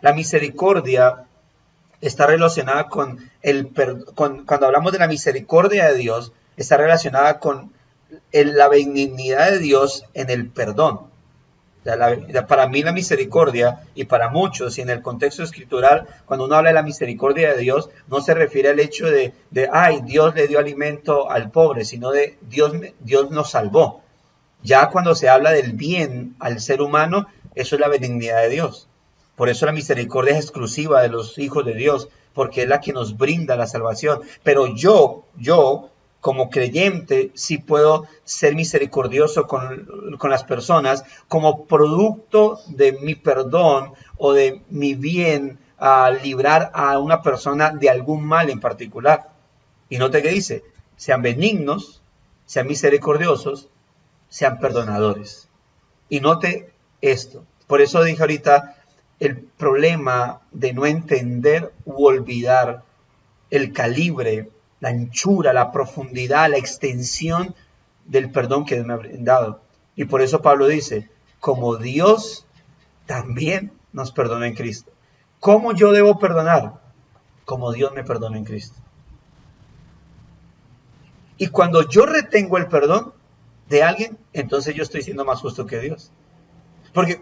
La misericordia está relacionada cuando hablamos de la misericordia de Dios, está relacionada con la benignidad de Dios en el perdón. Para mí la misericordia, y para muchos, y en el contexto escritural, cuando uno habla de la misericordia de Dios, no se refiere al hecho de Dios le dio alimento al pobre, sino de Dios nos salvó. Ya cuando se habla del bien al ser humano, eso es la benignidad de Dios. Por eso la misericordia es exclusiva de los hijos de Dios, porque es la que nos brinda la salvación. Pero yo como creyente, sí puedo ser misericordioso con las personas como producto de mi perdón o de mi bien a librar a una persona de algún mal en particular. Y note que dice, sean benignos, sean misericordiosos, sean perdonadores. Y note esto. Por eso dije ahorita, el problema de no entender u olvidar el calibre, la anchura, la profundidad, la extensión del perdón que Dios me ha brindado. Y por eso Pablo dice, como Dios también nos perdonó en Cristo. ¿Cómo yo debo perdonar? Como Dios me perdonó en Cristo. Y cuando yo retengo el perdón de alguien, entonces yo estoy siendo más justo que Dios. Porque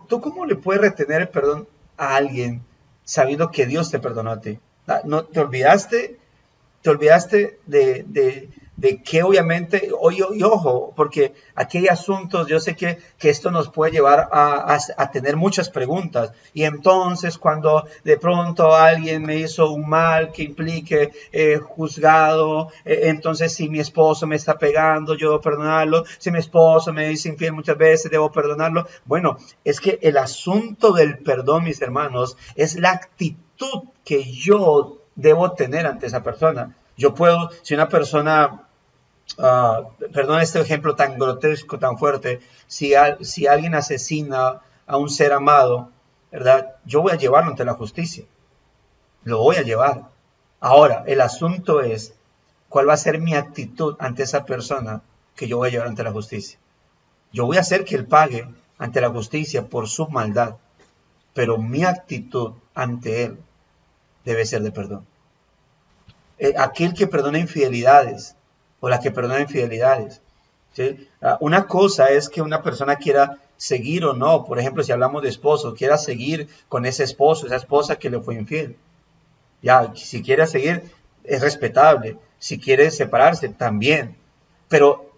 ¿tú cómo le puedes retener el perdón a alguien sabiendo que Dios te perdonó a ti? ¿No te olvidaste? Te olvidaste de que obviamente, y ojo, porque aquí hay asuntos, yo sé que esto nos puede llevar a tener muchas preguntas. Y entonces cuando de pronto alguien me hizo un mal que implique juzgado, entonces si mi esposo me está pegando, yo debo perdonarlo. Si mi esposo me dice infiel muchas veces, debo perdonarlo. Bueno, es que el asunto del perdón, mis hermanos, es la actitud que yo debo tener ante esa persona. Yo puedo, si una persona, perdón este ejemplo tan grotesco, tan fuerte, si alguien asesina a un ser amado, ¿verdad? Yo voy a llevarlo ante la justicia. Lo voy a llevar. Ahora, el asunto es, ¿cuál va a ser mi actitud ante esa persona que yo voy a llevar ante la justicia? Yo voy a hacer que él pague ante la justicia por su maldad, pero mi actitud ante él debe ser de perdón. Aquel que perdona infidelidades o la que perdona infidelidades, ¿sí? Una cosa es que una persona quiera seguir o no, por ejemplo, si hablamos de esposo, quiera seguir con ese esposo, esa esposa que le fue infiel. Ya, si quiere seguir, es respetable. Si quiere separarse, también. Pero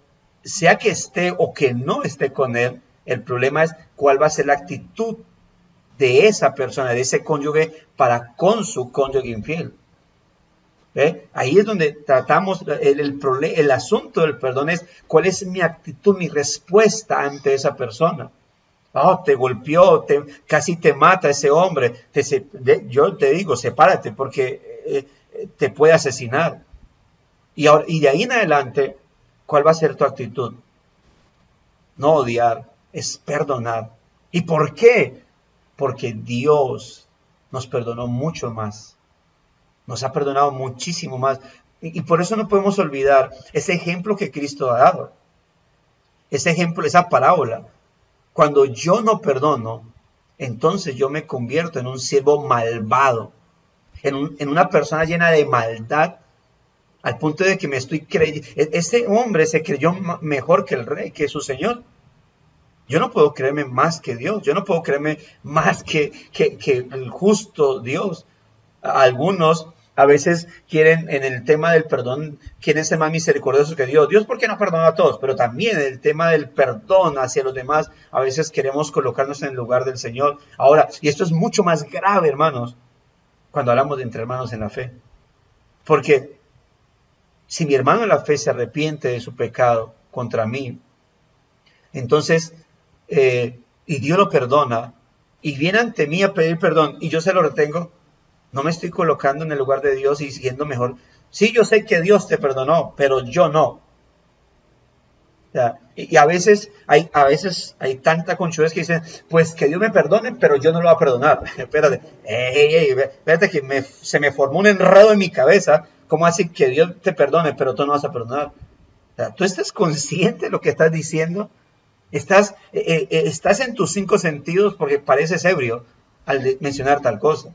sea que esté o que no esté con él, el problema es cuál va a ser la actitud de esa persona, de ese cónyuge para con su cónyuge infiel. Ahí es donde tratamos el asunto del perdón, es cuál es mi actitud, mi respuesta ante esa persona. Te golpeó, casi te mata ese hombre. Yo te digo, sepárate porque te puede asesinar. Y de ahí en adelante, ¿cuál va a ser tu actitud? No odiar, es perdonar. ¿Y por qué? Porque Dios nos perdonó mucho más. Nos ha perdonado muchísimo más. Y por eso no podemos olvidar ese ejemplo que Cristo ha dado. Ese ejemplo, esa parábola. Cuando yo no perdono, entonces yo me convierto en un siervo malvado. En una persona llena de maldad. Al punto de que me estoy creyendo. Ese hombre se creyó mejor que el rey, que su señor. Yo no puedo creerme más que Dios. Yo no puedo creerme más que el justo Dios. Algunos a veces quieren, en el tema del perdón, quieren ser más misericordiosos que Dios. Dios, ¿por qué no perdona a todos? Pero también en el tema del perdón hacia los demás, a veces queremos colocarnos en el lugar del Señor. Ahora, y esto es mucho más grave, hermanos, cuando hablamos de entre hermanos en la fe. Porque si mi hermano en la fe se arrepiente de su pecado contra mí, entonces, y Dios lo perdona, y viene ante mí a pedir perdón, y yo se lo retengo, no me estoy colocando en el lugar de Dios y siendo mejor. Sí, yo sé que Dios te perdonó, pero yo no. Y a veces hay tanta conchuez que dicen, pues que Dios me perdone, pero yo no lo voy a perdonar. Espérate, espérate que se me formó un enredo en mi cabeza. ¿Cómo así que Dios te perdone, pero tú no vas a perdonar? ¿Tú estás consciente de lo que estás diciendo? Estás en tus 5 sentidos porque pareces ebrio al mencionar tal cosa.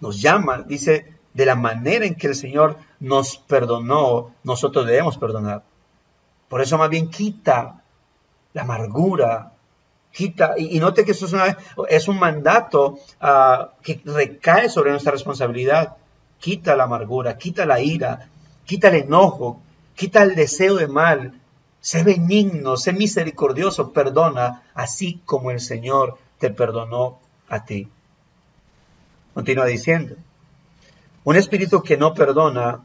Nos llama, dice, de la manera en que el Señor nos perdonó, nosotros debemos perdonar. Por eso más bien quita la amargura, quita, y note que eso es un mandato que recae sobre nuestra responsabilidad. Quita la amargura, quita la ira, quita el enojo, quita el deseo de mal. Sé benigno, sé misericordioso, perdona, así como el Señor te perdonó a ti. Continúa diciendo, un espíritu que no perdona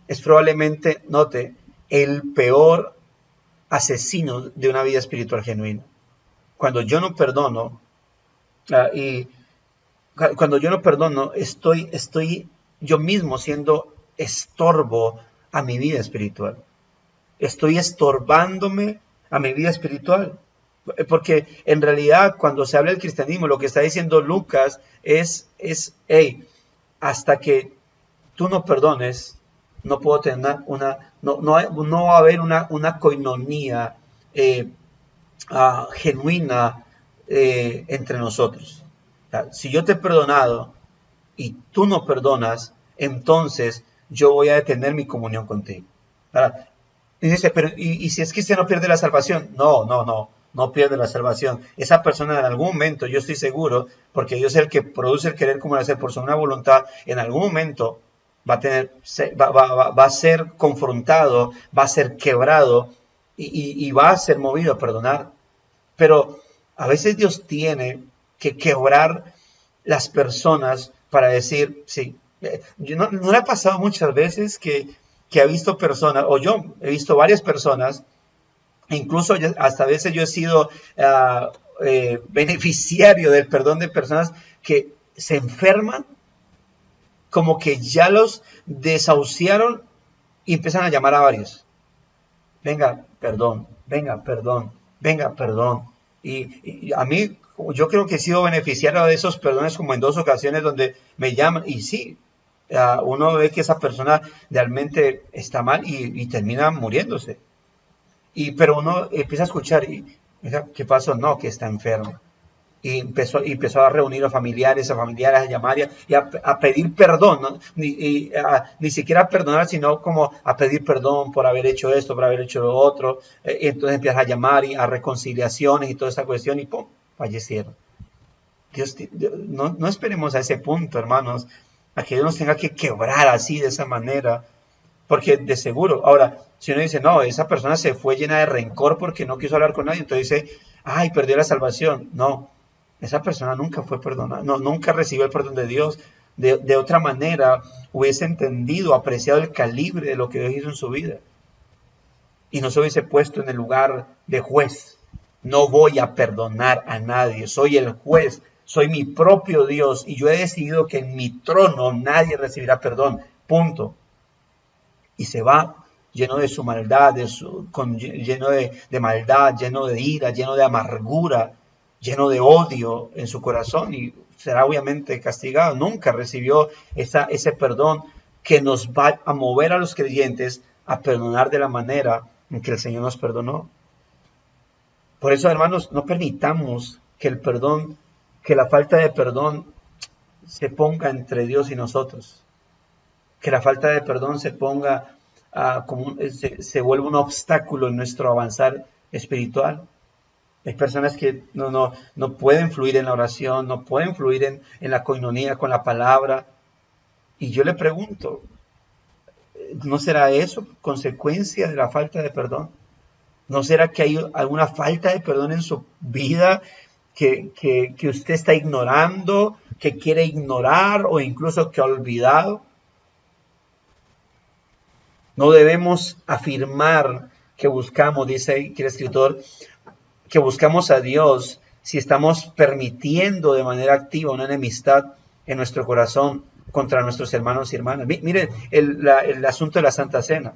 es probablemente, note, el peor asesino de una vida espiritual genuina. Cuando yo no perdono, estoy yo mismo siendo estorbo a mi vida espiritual. Estoy estorbándome a mi vida espiritual. Porque en realidad cuando se habla del cristianismo, lo que está diciendo Lucas hey, hasta que tú no perdones, no puedo tener no va a haber una coinonía genuina entre nosotros. O sea, si yo te he perdonado y tú no perdonas, entonces yo voy a detener mi comunión contigo. Ahora, y dice, pero ¿y si es cristiano pierde la salvación? No pierde la salvación. Esa persona en algún momento, yo estoy seguro, porque Dios es el que produce el querer como el hacer por su buena voluntad, en algún momento va a ser confrontado, va a ser quebrado y va a ser movido a perdonar. Pero a veces Dios tiene que quebrar las personas para decir, sí. ¿No le ha pasado muchas veces que ha visto personas, o yo he visto varias personas, incluso hasta a veces yo he sido beneficiario del perdón de personas que se enferman, como que ya los desahuciaron y empiezan a llamar a varios? Venga, perdón, venga, perdón, venga, perdón. Y a mí, yo creo que he sido beneficiario de esos perdones como en 2 ocasiones donde me llaman y sí, uno ve que esa persona realmente está mal y termina muriéndose. Pero uno empieza a escuchar ¿qué pasó? No, que está enfermo. Y empezó a reunir a familiares, a llamar y a pedir perdón, ¿no? Ni siquiera a perdonar, sino como a pedir perdón por haber hecho esto, por haber hecho lo otro. Entonces empieza a llamar y a reconciliaciones y toda esa cuestión y ¡pum! Fallecieron. No esperemos a ese punto, hermanos, a que Dios nos tenga que quebrar así, de esa manera, porque de seguro, ahora, si uno dice, no, esa persona se fue llena de rencor porque no quiso hablar con nadie, entonces dice, ay, perdió la salvación. No, esa persona nunca fue perdonada, nunca recibió el perdón de Dios. De otra manera, hubiese entendido, apreciado el calibre de lo que Dios hizo en su vida. Y no se hubiese puesto en el lugar de juez. No voy a perdonar a nadie, soy el juez, soy mi propio Dios y yo he decidido que en mi trono nadie recibirá perdón, punto. Y se va lleno de su maldad, lleno de maldad, lleno de ira, lleno de amargura, lleno de odio en su corazón y será obviamente castigado. Nunca recibió ese perdón que nos va a mover a los creyentes a perdonar de la manera en que el Señor nos perdonó. Por eso, hermanos, no permitamos que la falta de perdón se ponga entre Dios y nosotros. Que la falta de perdón se ponga se vuelva un obstáculo en nuestro avanzar espiritual. Hay personas que no pueden fluir en la oración, no pueden fluir en la coinonía con la palabra. Y yo le pregunto, ¿no será eso consecuencia de la falta de perdón? ¿No será que hay alguna falta de perdón en su vida que usted está ignorando, que quiere ignorar o incluso que ha olvidado? No debemos afirmar que buscamos, dice aquí el escritor, que buscamos a Dios si estamos permitiendo de manera activa una enemistad en nuestro corazón contra nuestros hermanos y hermanas. Miren el asunto de la Santa Cena.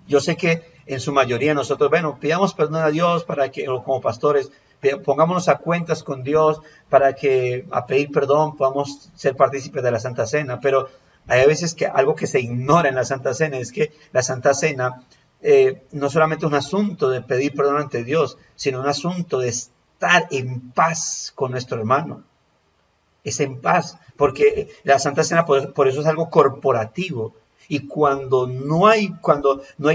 Yo sé que en su mayoría nosotros, pidamos perdón a Dios para que, o como pastores, pongámonos a cuentas con Dios para que a pedir perdón podamos ser partícipes de la Santa Cena, pero hay veces que algo que se ignora en la Santa Cena es que la Santa Cena no solamente es un asunto de pedir perdón ante Dios, sino un asunto de estar en paz con nuestro hermano. Es en paz, porque la Santa Cena por eso es algo corporativo. Y cuando no hay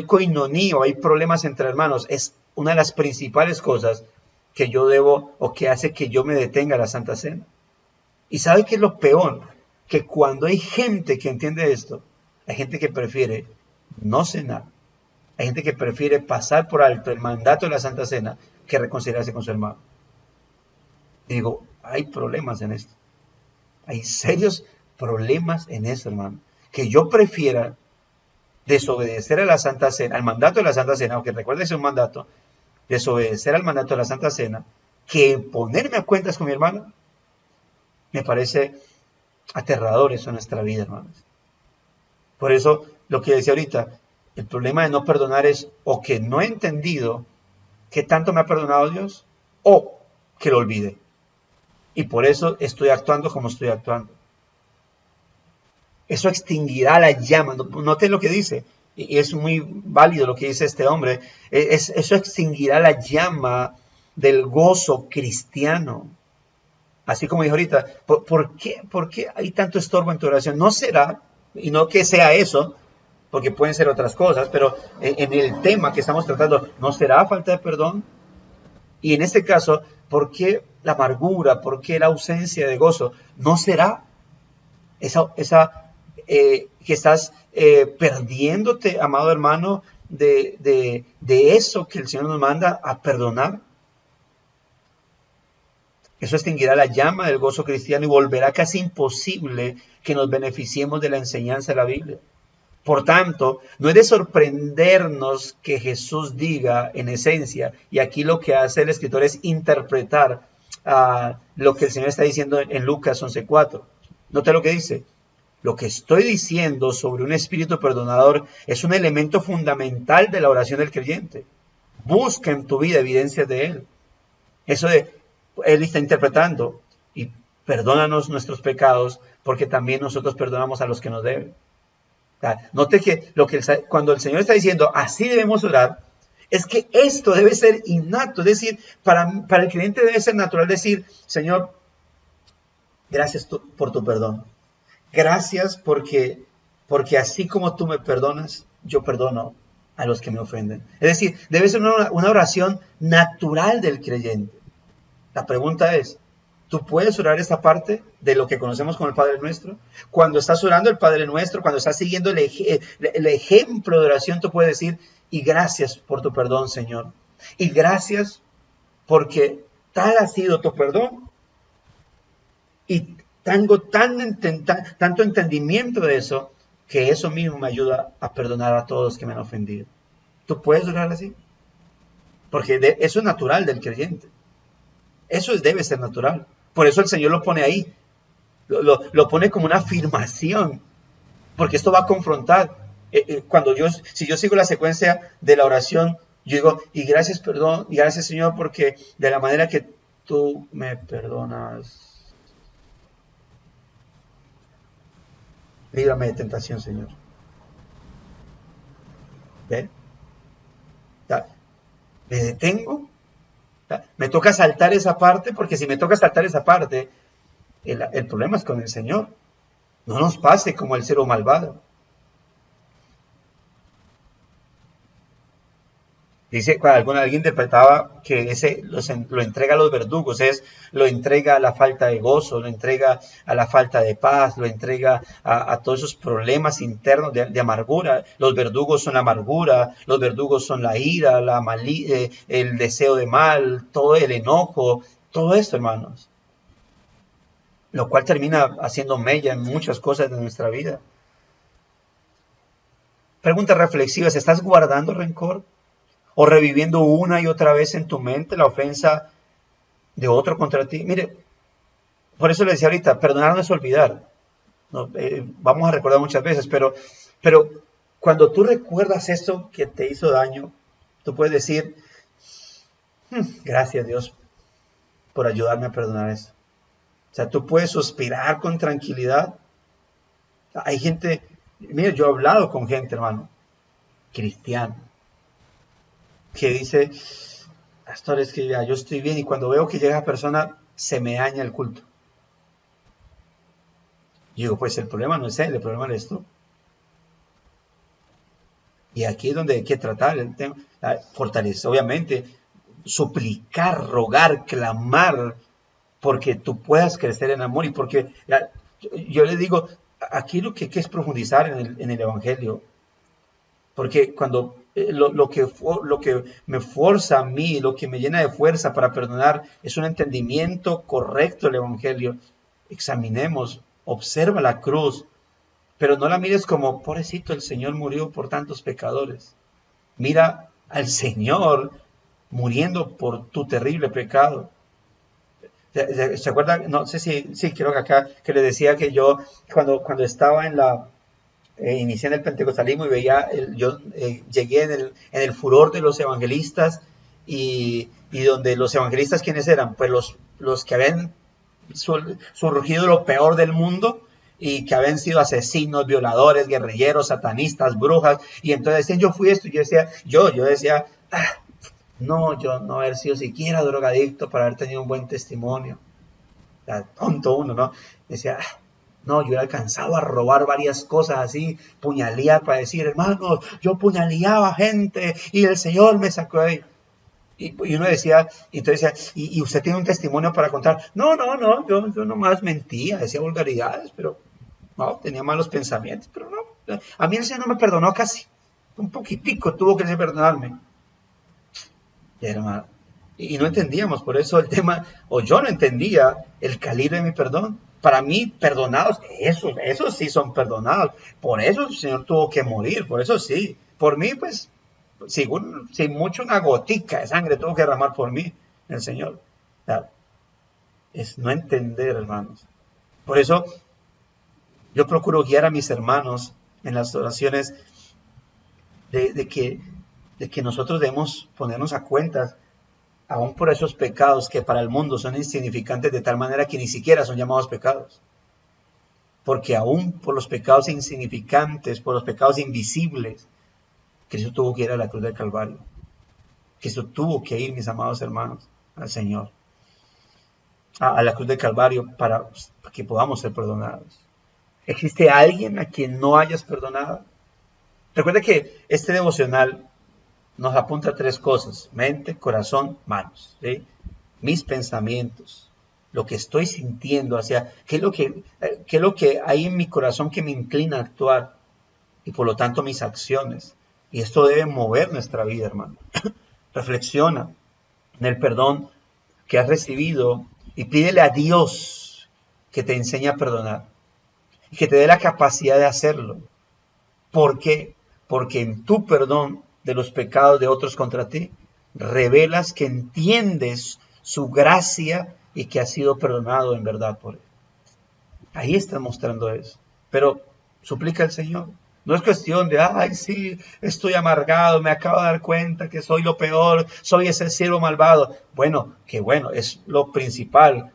coinonía o hay problemas entre hermanos, es una de las principales cosas que yo debo o que hace que yo me detenga a la Santa Cena. ¿Y sabe qué es lo peor? Que cuando hay gente que entiende esto, hay gente que prefiere no cenar, hay gente que prefiere pasar por alto el mandato de la Santa Cena que reconciliarse con su hermano. Y digo, hay problemas en esto. Hay serios problemas en eso, hermano. Que yo prefiera desobedecer a la Santa Cena, al mandato de la Santa Cena, aunque recuerde que es un mandato, desobedecer al mandato de la Santa Cena, que ponerme a cuentas con mi hermano, me parece aterrador eso en nuestra vida, hermanos. Por eso, lo que decía ahorita, el problema de no perdonar es o que no he entendido qué tanto me ha perdonado Dios, o que lo olvide. Y por eso estoy actuando como estoy actuando. Eso extinguirá la llama. Noten lo que dice. Y es muy válido lo que dice este hombre. Eso extinguirá la llama del gozo cristiano. Así como dijo ahorita, ¿por qué hay tanto estorbo en tu oración? No será, y no que sea eso, porque pueden ser otras cosas, pero en el tema que estamos tratando, ¿no será falta de perdón? Y en este caso, ¿por qué la amargura? ¿Por qué la ausencia de gozo? ¿No será que estás perdiéndote, amado hermano, de eso que el Señor nos manda a perdonar? Eso extinguirá la llama del gozo cristiano y volverá casi imposible que nos beneficiemos de la enseñanza de la Biblia. Por tanto, no es de sorprendernos que Jesús diga en esencia, y aquí lo que hace el escritor es interpretar lo que el Señor está diciendo en Lucas 11:4. Note lo que dice. Lo que estoy diciendo sobre un espíritu perdonador es un elemento fundamental de la oración del creyente. Busca en tu vida evidencias de él. Eso de él está interpretando, y perdónanos nuestros pecados, porque también nosotros perdonamos a los que nos deben. Note que cuando el Señor está diciendo así debemos orar, es que esto debe ser innato. Es decir, para el creyente debe ser natural decir: Señor, gracias por tu perdón. Gracias porque así como tú me perdonas, yo perdono a los que me ofenden. Es decir, debe ser una oración natural del creyente. La pregunta es, ¿tú puedes orar esta parte de lo que conocemos como el Padre Nuestro? Cuando estás orando el Padre Nuestro, cuando estás siguiendo el ejemplo de oración, tú puedes decir: y gracias por tu perdón, Señor. Y gracias porque tal ha sido tu perdón. Y tengo tanto entendimiento de eso, que eso mismo me ayuda a perdonar a todos que me han ofendido. ¿Tú puedes orar así? Porque eso es natural del creyente. Eso debe ser natural. Por eso el Señor lo pone ahí. Lo pone como una afirmación. Porque esto va a confrontar. Si yo sigo la secuencia de la oración, yo digo: y gracias, perdón, y gracias, Señor, porque de la manera que tú me perdonas, líbrame de tentación, Señor. ¿Ve? Me detengo. Me toca saltar esa parte, porque si me toca saltar esa parte, el problema es con el Señor. No nos pase como el cero malvado. Dice, alguien interpretaba que ese lo entrega a los verdugos, lo entrega a la falta de gozo, lo entrega a la falta de paz, lo entrega a todos esos problemas internos de amargura. Los verdugos son la amargura, los verdugos son la ira, el deseo de mal, todo el enojo, todo esto, hermanos. Lo cual termina haciendo mella en muchas cosas de nuestra vida. Preguntas reflexivas: ¿estás guardando rencor? ¿O reviviendo una y otra vez en tu mente la ofensa de otro contra ti? Mire, por eso le decía ahorita, perdonar no es olvidar. No, vamos a recordar muchas veces, pero cuando tú recuerdas esto que te hizo daño, tú puedes decir: gracias, Dios, por ayudarme a perdonar eso. O sea, tú puedes suspirar con tranquilidad. Hay gente, mire, yo he hablado con gente, hermano, cristiana, que dice: pastor, es que ya yo estoy bien, y cuando veo que llega esa persona, se me daña el culto. Y digo: pues el problema no es él, el problema eres tú. Y aquí es donde hay que tratar el tema, fortalecer, obviamente, suplicar, rogar, clamar, porque tú puedas crecer en amor. Y porque yo le digo, aquí lo que hay que es profundizar en el Evangelio. Porque cuando lo que me fuerza a mí, lo que me llena de fuerza para perdonar, es un entendimiento correcto del Evangelio. Examinemos, observa la cruz, pero no la mires como: pobrecito, el Señor murió por tantos pecadores. Mira al Señor muriendo por tu terrible pecado. ¿Se acuerdan? No sé si creo que acá, que le decía que yo, cuando estaba inicié en el pentecostalismo y veía, yo llegué en el furor de los evangelistas, y donde los evangelistas, ¿quiénes eran? Pues los que habían surgido lo peor del mundo y que habían sido asesinos, violadores, guerrilleros, satanistas, brujas, y entonces decían, yo fui esto, y yo decía, no, yo no haber sido siquiera drogadicto para haber tenido un buen testimonio. Tonto uno, ¿no? Decía, no, yo he alcanzado a robar varias cosas así, puñalear para decir, hermanos, yo puñaleaba gente y el Señor me sacó de ahí. Y uno decía, y entonces decía, ¿y usted tiene un testimonio para contar? No, yo nomás mentía, decía vulgaridades, pero no, tenía malos pensamientos, pero no, a mí el Señor no me perdonó casi, un poquitico tuvo que perdonarme. Y no entendíamos, por eso el tema, o yo no entendía el calibre de mi perdón. Para mí, perdonados, esos sí son perdonados, por eso el Señor tuvo que morir, por eso sí, por mí pues, sin mucho una gotica de sangre tuvo que derramar por mí el Señor. Es no entender, hermanos. Por eso yo procuro guiar a mis hermanos en las oraciones de que nosotros debemos ponernos a cuentas aún por esos pecados que para el mundo son insignificantes de tal manera que ni siquiera son llamados pecados. Porque aún por los pecados insignificantes, por los pecados invisibles, Cristo tuvo que ir a la cruz del Calvario. Cristo tuvo que ir, mis amados hermanos, al Señor, a la cruz del Calvario para que podamos ser perdonados. ¿Existe alguien a quien no hayas perdonado? Recuerda que este devocional nos apunta a 3 cosas: mente, corazón, manos, ¿sí? Mis pensamientos, lo que estoy sintiendo qué es lo que hay en mi corazón que me inclina a actuar, y por lo tanto mis acciones. Y esto debe mover nuestra vida, hermano. Reflexiona en el perdón que has recibido y pídele a Dios que te enseñe a perdonar y que te dé la capacidad de hacerlo. ¿Por qué? Porque en tu perdón de los pecados de otros contra ti, revelas que entiendes su gracia y que has sido perdonado en verdad por él. Ahí está mostrando eso. Pero suplica al Señor. No es cuestión de, ay, sí, estoy amargado, me acabo de dar cuenta que soy lo peor, soy ese siervo malvado. Bueno, es lo principal.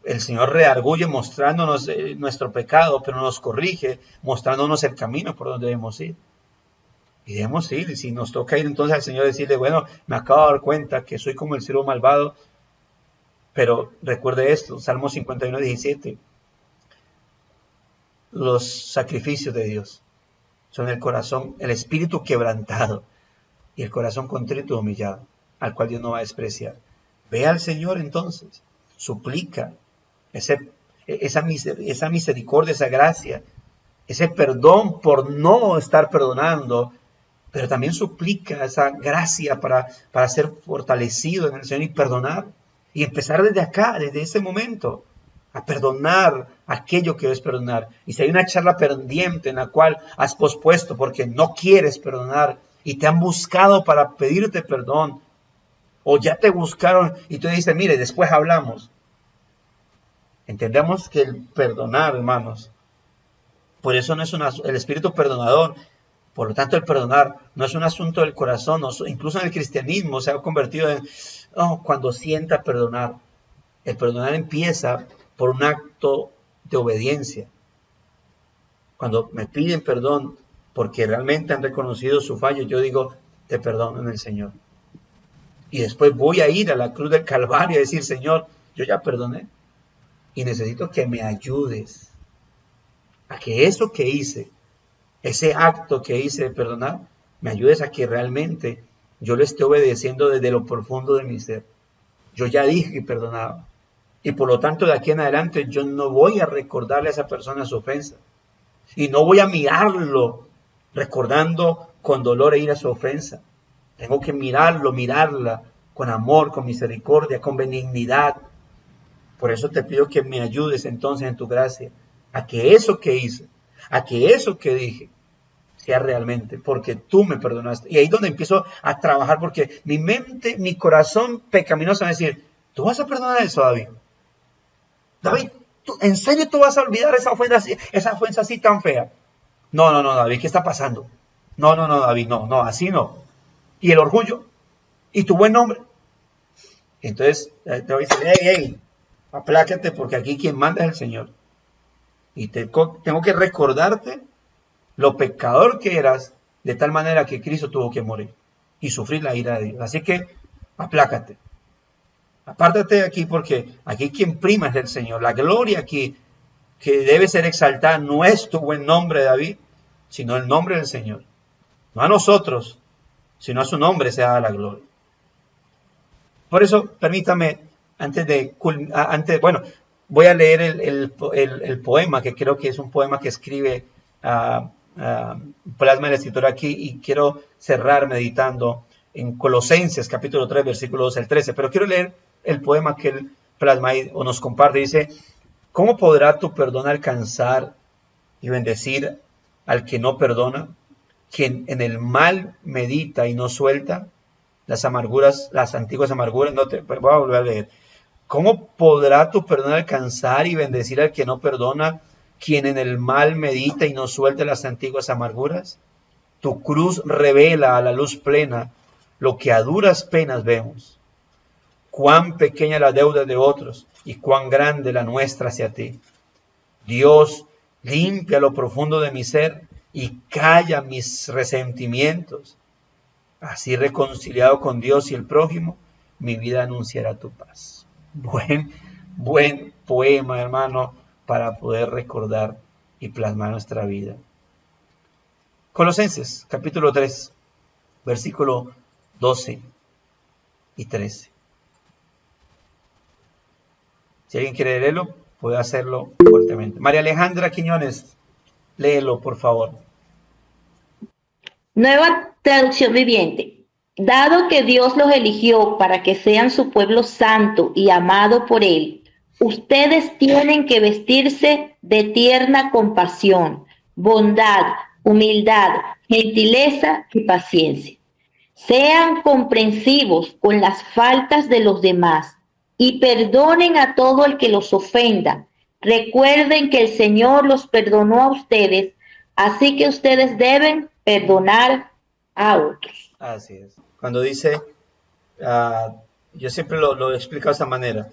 El Señor redarguye mostrándonos nuestro pecado, pero nos corrige, mostrándonos el camino por donde debemos ir. Y debemos ir, y si nos toca ir entonces al Señor decirle, bueno, me acabo de dar cuenta que soy como el siervo malvado, pero recuerde esto, Salmo 51, 17, los sacrificios de Dios son el corazón, el espíritu quebrantado y el corazón contrito y humillado, al cual Dios no va a despreciar. Ve al Señor entonces, suplica esa misericordia, esa gracia, ese perdón por no estar perdonando, pero también suplica esa gracia para ser fortalecido en el Señor y perdonar. Y empezar desde acá, desde ese momento, a perdonar aquello que debes perdonar. Y si hay una charla pendiente en la cual has pospuesto porque no quieres perdonar y te han buscado para pedirte perdón, o ya te buscaron y tú dices, mire, después hablamos. Entendemos que el perdonar, hermanos, por eso no es el espíritu perdonador. Por lo tanto, el perdonar no es un asunto del corazón, incluso en el cristianismo se ha convertido en, cuando sienta perdonar. El perdonar empieza por un acto de obediencia. Cuando me piden perdón porque realmente han reconocido su fallo, yo digo, te perdono en el Señor. Y después voy a ir a la cruz del Calvario y decir, Señor, yo ya perdoné y necesito que me ayudes a que eso que hice, ese acto que hice de perdonar, me ayudes a que realmente yo lo esté obedeciendo desde lo profundo de mi ser. Yo ya dije que perdonaba. Y por lo tanto, de aquí en adelante, yo no voy a recordarle a esa persona su ofensa. Y no voy a mirarlo recordando con dolor e ira su ofensa. Tengo que mirarla con amor, con misericordia, con benignidad. Por eso te pido que me ayudes entonces en tu gracia a que eso que hice, a que eso que dije sea realmente, porque tú me perdonaste. Y ahí es donde empiezo a trabajar, porque mi mente, mi corazón pecaminoso va a decir, ¿tú vas a perdonar eso, David? David, ¿en serio tú vas a olvidar esa ofensa así tan fea? No, David, ¿qué está pasando? No, David, no, así no. ¿Y el orgullo? ¿Y tu buen nombre? Entonces, te voy a decir, hey, aplácate porque aquí quien manda es el Señor. Y tengo que recordarte lo pecador que eras, de tal manera que Cristo tuvo que morir y sufrir la ira de Dios. Así que aplácate. Apártate de aquí porque aquí quien prima es el Señor. La gloria aquí que debe ser exaltada no es tu buen nombre, David, sino el nombre del Señor. No a nosotros, sino a su nombre se da la gloria. Por eso, permítame, voy a leer el poema, que creo que es un poema que escribe Plasma el escritor aquí, y quiero cerrar meditando en Colosenses capítulo 3, versículo 12 al 13, pero quiero leer el poema que él plasma o nos comparte. Dice: ¿cómo podrá tu perdón alcanzar y bendecir al que no perdona, quien en el mal medita y no suelta las amarguras, las antiguas amarguras? Voy a volver a leer. ¿Cómo podrá tu perdón alcanzar y bendecir al que no perdona, quien en el mal medita y no suelta las antiguas amarguras? Tu cruz revela a la luz plena lo que a duras penas vemos. Cuán pequeña la deuda de otros y cuán grande la nuestra hacia ti. Dios, limpia lo profundo de mi ser y calla mis resentimientos. Así, reconciliado con Dios y el prójimo, mi vida anunciará tu paz. Buen poema, hermano, para poder recordar y plasmar nuestra vida. Colosenses, capítulo 3, versículo 12 y 13. Si alguien quiere leerlo, puede hacerlo fuertemente. María Alejandra Quiñones, léelo, por favor. Nueva traducción viviente. Dado que Dios los eligió para que sean su pueblo santo y amado por Él, ustedes tienen que vestirse de tierna compasión, bondad, humildad, gentileza y paciencia. Sean comprensivos con las faltas de los demás y perdonen a todo el que los ofenda. Recuerden que el Señor los perdonó a ustedes, así que ustedes deben perdonar a otros. Así es. Cuando dice, yo siempre lo he explicado de esta manera.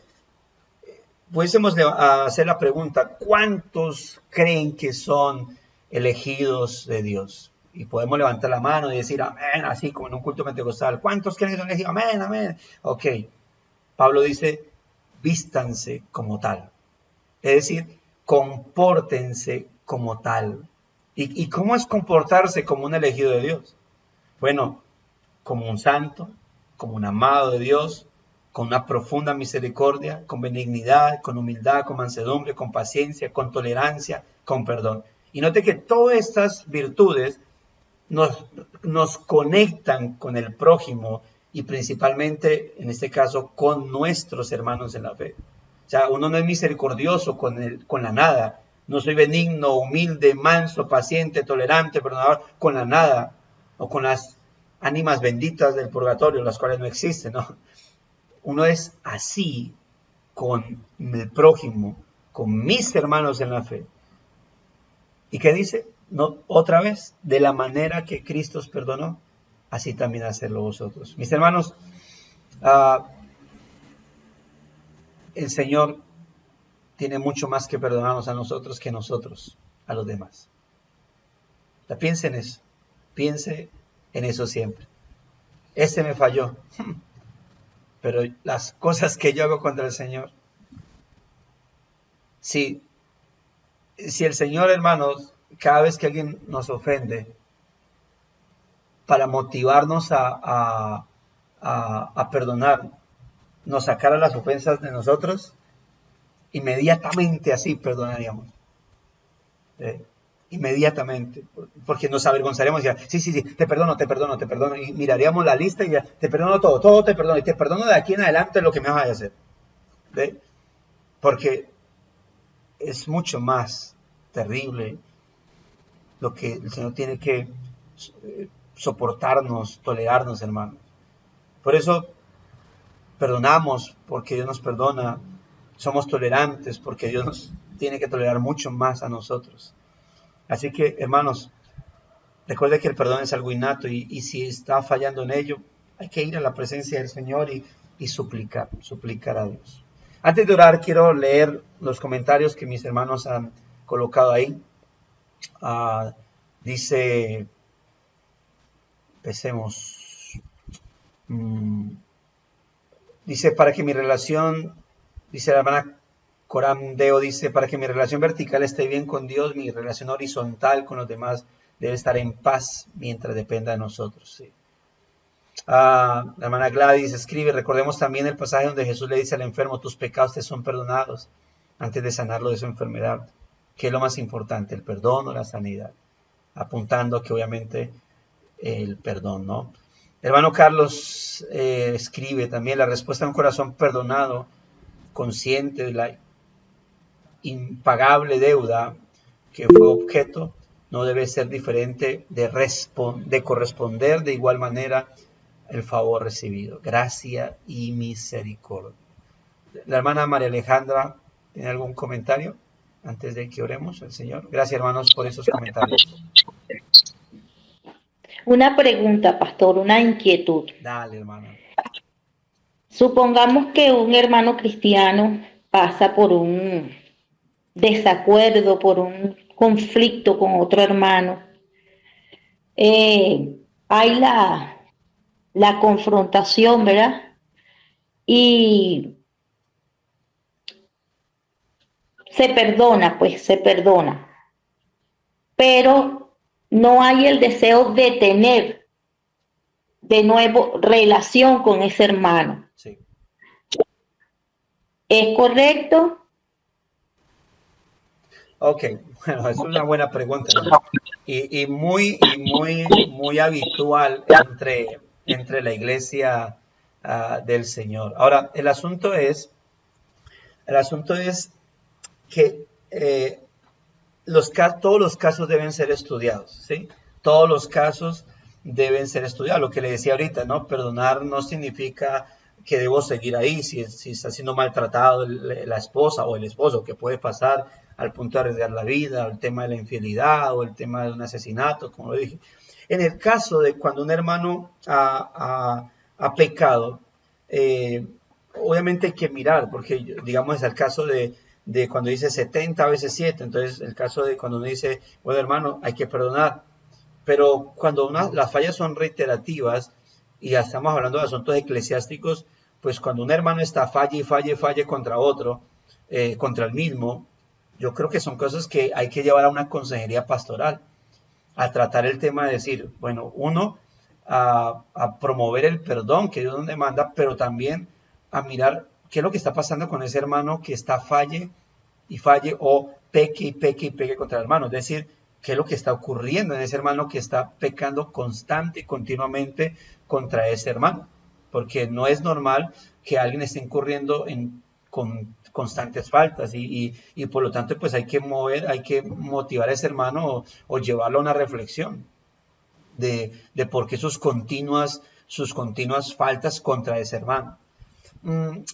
Pudiésemos hacer la pregunta: ¿cuántos creen que son elegidos de Dios? Y podemos levantar la mano y decir amén, así como en un culto pentecostal. ¿Cuántos creen que son elegidos? Amén, amén. Ok. Pablo dice: vístanse como tal. Es decir, compórtense como tal. ¿Y cómo es comportarse como un elegido de Dios? Bueno, como un santo, como un amado de Dios, con una profunda misericordia, con benignidad, con humildad, con mansedumbre, con paciencia, con tolerancia, con perdón. Y note que todas estas virtudes nos conectan con el prójimo y principalmente, en este caso, con nuestros hermanos en la fe. O sea, uno no es misericordioso con la nada. No soy benigno, humilde, manso, paciente, tolerante, perdonador, con la nada, o con las ánimas benditas del purgatorio, las cuales no existen, ¿no? Uno es así con el prójimo, con mis hermanos en la fe. ¿Y qué dice? No, otra vez, de la manera que Cristo os perdonó, así también hacerlo vosotros. Mis hermanos, el Señor tiene mucho más que perdonarnos a nosotros que nosotros a los demás. Piense en eso. Piense en eso siempre. Ese me falló. Pero las cosas que yo hago contra el Señor. Si el Señor, hermanos, cada vez que alguien nos ofende, para motivarnos a perdonar, nos sacara las ofensas de nosotros, inmediatamente así perdonaríamos. Inmediatamente, porque nos avergonzaríamos y ya, sí, te perdono, y miraríamos la lista y ya, te perdono todo te perdono, y te perdono de aquí en adelante lo que me vas a hacer. ¿Ve? Porque es mucho más terrible lo que el Señor tiene que soportarnos, tolerarnos, hermanos. Por eso perdonamos, porque Dios nos perdona. Somos tolerantes porque Dios nos tiene que tolerar mucho más a nosotros. Así que, hermanos, recuerde que el perdón es algo innato y si está fallando en ello, hay que ir a la presencia del Señor y y suplicar a Dios. Antes de orar, quiero leer los comentarios que mis hermanos han colocado ahí. Dice, empecemos. Dice, para que mi relación, dice la hermana Corandeo, dice, para que mi relación vertical esté bien con Dios, mi relación horizontal con los demás debe estar en paz mientras dependa de nosotros. Sí. La hermana Gladys escribe, recordemos también el pasaje donde Jesús le dice al enfermo, tus pecados te son perdonados, antes de sanarlo de su enfermedad. ¿Qué es lo más importante, el perdón o la sanidad? Apuntando que obviamente el perdón, ¿no? El hermano Carlos escribe también, la respuesta a un corazón perdonado, consciente de la impagable deuda que fue objeto, no debe ser diferente de corresponder de igual manera el favor recibido. Gracia y misericordia. La hermana María Alejandra, ¿tiene algún comentario antes de que oremos al Señor? Gracias, hermanos, por esos comentarios. Una pregunta, pastor, una inquietud. Dale, hermana. Supongamos que un hermano cristiano pasa por un desacuerdo, por un conflicto con otro hermano. Hay la confrontación, ¿verdad? Y se perdona, pues se perdona. Pero no hay el deseo de tener de nuevo relación con ese hermano. Sí. ¿Es correcto? Ok, bueno, es una buena pregunta, ¿no? y muy habitual entre la iglesia del Señor. Ahora, el asunto es que todos los casos deben ser estudiados, ¿sí? Todos los casos deben ser estudiados. Lo que le decía ahorita, ¿no? Perdonar no significa que debo seguir ahí si está siendo maltratado la esposa o el esposo, que puede pasar al punto de arriesgar la vida, el tema de la infidelidad o el tema de un asesinato, como lo dije. En el caso de cuando un hermano ha pecado, obviamente hay que mirar, porque digamos es el caso de cuando dice 70 veces 7, entonces el caso de cuando uno dice, bueno hermano, hay que perdonar, pero cuando las fallas son reiterativas, y ya estamos hablando de asuntos eclesiásticos, pues cuando un hermano está falle contra otro, contra el mismo, yo creo que son cosas que hay que llevar a una consejería pastoral, a tratar el tema de decir, bueno, uno, a promover el perdón que Dios nos demanda, pero también a mirar qué es lo que está pasando con ese hermano que está falle o peque contra el hermano. Es decir, qué es lo que está ocurriendo en ese hermano que está pecando constante y continuamente contra ese hermano. Porque no es normal que alguien esté incurriendo con constantes faltas y por lo tanto pues hay que motivar a ese hermano o llevarlo a una reflexión de por qué sus continuas faltas contra ese hermano.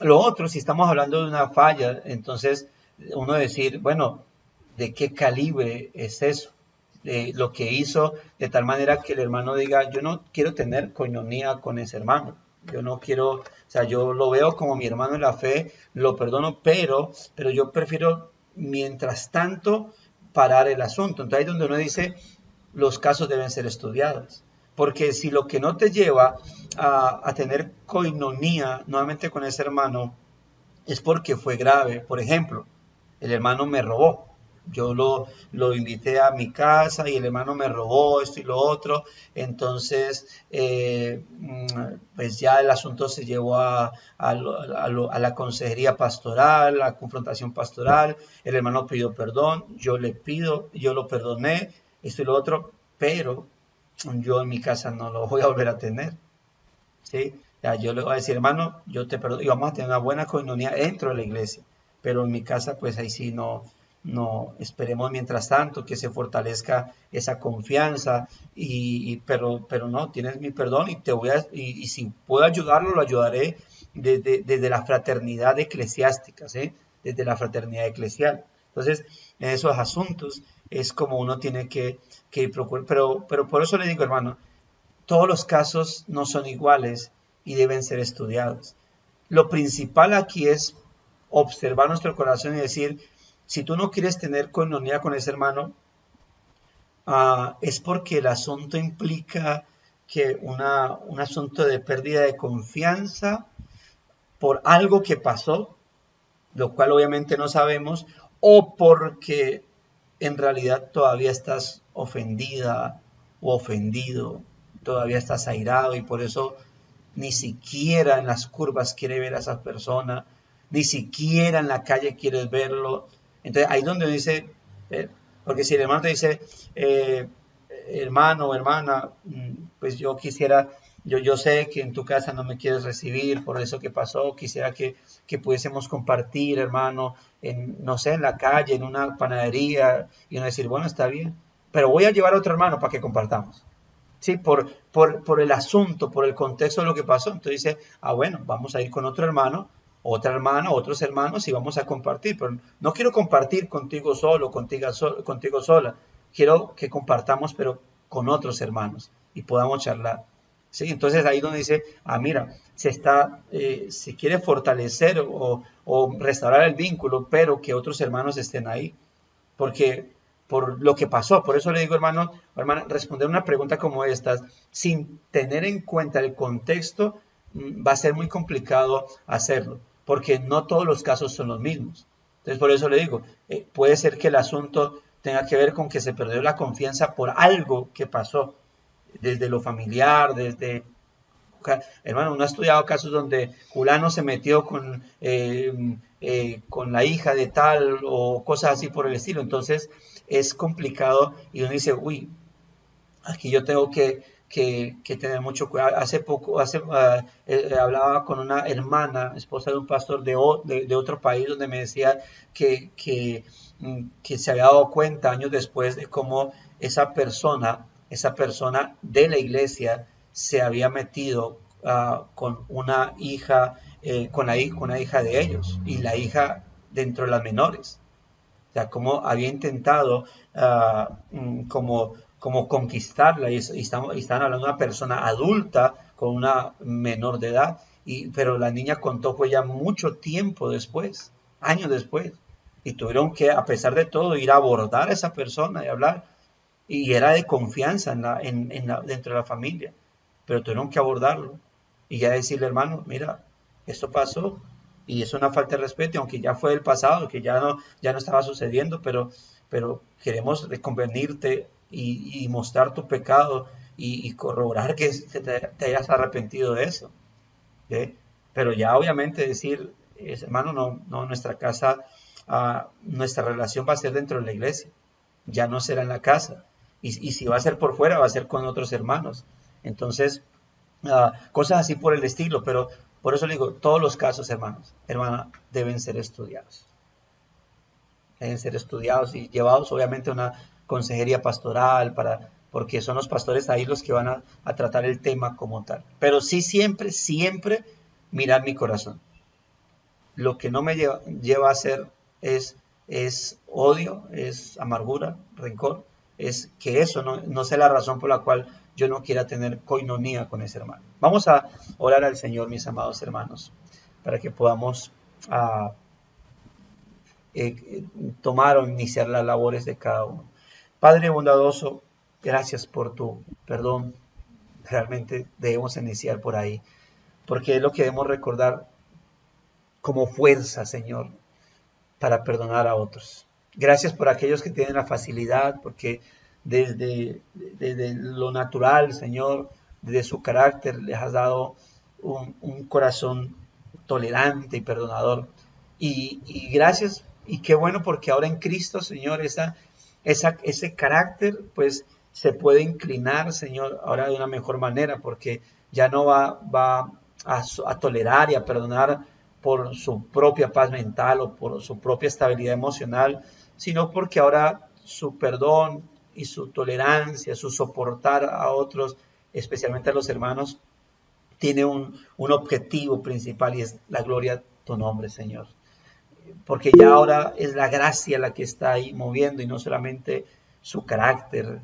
Lo otro, si estamos hablando de una falla, entonces uno decir, bueno, ¿de qué calibre es eso? Lo que hizo de tal manera que el hermano diga, yo no quiero tener coinonía con ese hermano, yo no quiero, o sea, yo lo veo como mi hermano en la fe, lo perdono, pero yo prefiero, mientras tanto, parar el asunto. Entonces ahí es donde uno dice, los casos deben ser estudiados. Porque si lo que no te lleva a tener coinonía nuevamente con ese hermano es porque fue grave. Por ejemplo, el hermano me robó. Yo lo invité a mi casa y el hermano me robó esto y lo otro. Entonces, pues ya el asunto se llevó a la consejería pastoral, la confrontación pastoral. El hermano pidió perdón, yo lo perdoné, esto y lo otro, pero yo en mi casa no lo voy a volver a tener, ¿sí? Ya, yo le voy a decir, hermano, yo te perdono y vamos a tener una buena coinonía dentro de la iglesia, pero en mi casa pues ahí sí no, esperemos mientras tanto que se fortalezca esa confianza pero no, tienes mi perdón y y si puedo ayudarlo, lo ayudaré desde la fraternidad eclesiástica, ¿sí? Desde la fraternidad eclesial. Entonces, en esos asuntos es como uno tiene que procurar, pero por eso le digo, hermano, todos los casos no son iguales y deben ser estudiados. lo principal aquí es observar nuestro corazón y decir, si tú no quieres tener coinonía con ese hermano, es porque el asunto implica que un asunto de pérdida de confianza por algo que pasó, lo cual obviamente no sabemos, o porque en realidad todavía estás ofendida o ofendido, todavía estás airado y por eso ni siquiera en las curvas quiere ver a esa persona, ni siquiera en la calle quieres verlo. Entonces ahí es donde dice, porque si el hermano te dice, hermano o hermana, pues yo quisiera, yo sé que en tu casa no me quieres recibir por eso que pasó, quisiera que pudiésemos compartir, hermano, no sé, en la calle, en una panadería, y uno decir, bueno, está bien, pero voy a llevar a otro hermano para que compartamos. Sí, por el asunto, por el contexto de lo que pasó. Entonces dice, bueno, vamos a ir con otro hermano, otra hermana, otros hermanos y vamos a compartir. Pero no quiero compartir contigo solo, contigo sola. Quiero que compartamos, pero con otros hermanos y podamos charlar. ¿Sí? Entonces ahí donde dice, mira, se quiere fortalecer o restaurar el vínculo, pero que otros hermanos estén ahí. Porque por lo que pasó, por eso le digo, hermano, hermana, responder una pregunta como esta, sin tener en cuenta el contexto, va a ser muy complicado hacerlo, porque no todos los casos son los mismos. Entonces, por eso le digo, puede ser que el asunto tenga que ver con que se perdió la confianza por algo que pasó, desde lo familiar, hermano, uno ha estudiado casos donde fulano se metió con la hija de tal o cosas así por el estilo. Entonces es complicado y uno dice, uy, aquí yo tengo que tener mucho cuidado. Hace poco hablaba con una hermana, esposa de un pastor de otro país, donde me decía que se había dado cuenta años después de cómo esa persona de la iglesia se había metido con una hija, con la hija de ellos, y la hija dentro de las menores. O sea, cómo había intentado como conquistarla, y están hablando de una persona adulta con una menor de edad, pero la niña contó fue ya mucho tiempo después, años después, y tuvieron que, a pesar de todo, ir a abordar a esa persona y hablar, y era de confianza dentro de la familia, pero tuvieron que abordarlo y ya decirle, hermano, mira, esto pasó y es una falta de respeto, aunque ya fue del pasado, que ya no estaba sucediendo, pero queremos reconvenirte y mostrar tu pecado y corroborar que te hayas arrepentido de eso. ¿Sí? Pero ya obviamente decir, hermano, no, nuestra casa, nuestra relación va a ser dentro de la iglesia, ya no será en la casa. Y si va a ser por fuera, va a ser con otros hermanos. Entonces, cosas así por el estilo, pero por eso le digo, todos los casos, hermana, deben ser estudiados. Deben ser estudiados y llevados obviamente a una consejería pastoral, porque son los pastores ahí los que van a tratar el tema como tal. Pero sí siempre mirar mi corazón. Lo que no me lleva a hacer es odio, es amargura, rencor. Es que eso no sea la razón por la cual yo no quiera tener coinonía con ese hermano. Vamos a orar al Señor, mis amados hermanos, para que podamos tomar o iniciar las labores de cada uno. Padre bondadoso, gracias por tu perdón. Realmente debemos iniciar por ahí, porque es lo que debemos recordar como fuerza, Señor, para perdonar a otros. Gracias por aquellos que tienen la facilidad, porque desde lo natural, Señor, desde su carácter, les has dado un corazón tolerante y perdonador. Y gracias, y qué bueno, porque ahora en Cristo, Señor, ese carácter, pues, se puede inclinar, Señor, ahora de una mejor manera, porque ya no va a tolerar y a perdonar por su propia paz mental o por su propia estabilidad emocional, sino porque ahora su perdón y su tolerancia, su soportar a otros, especialmente a los hermanos, tiene un objetivo principal y es la gloria de tu nombre, Señor. Porque ya ahora es la gracia la que está ahí moviendo y no solamente su carácter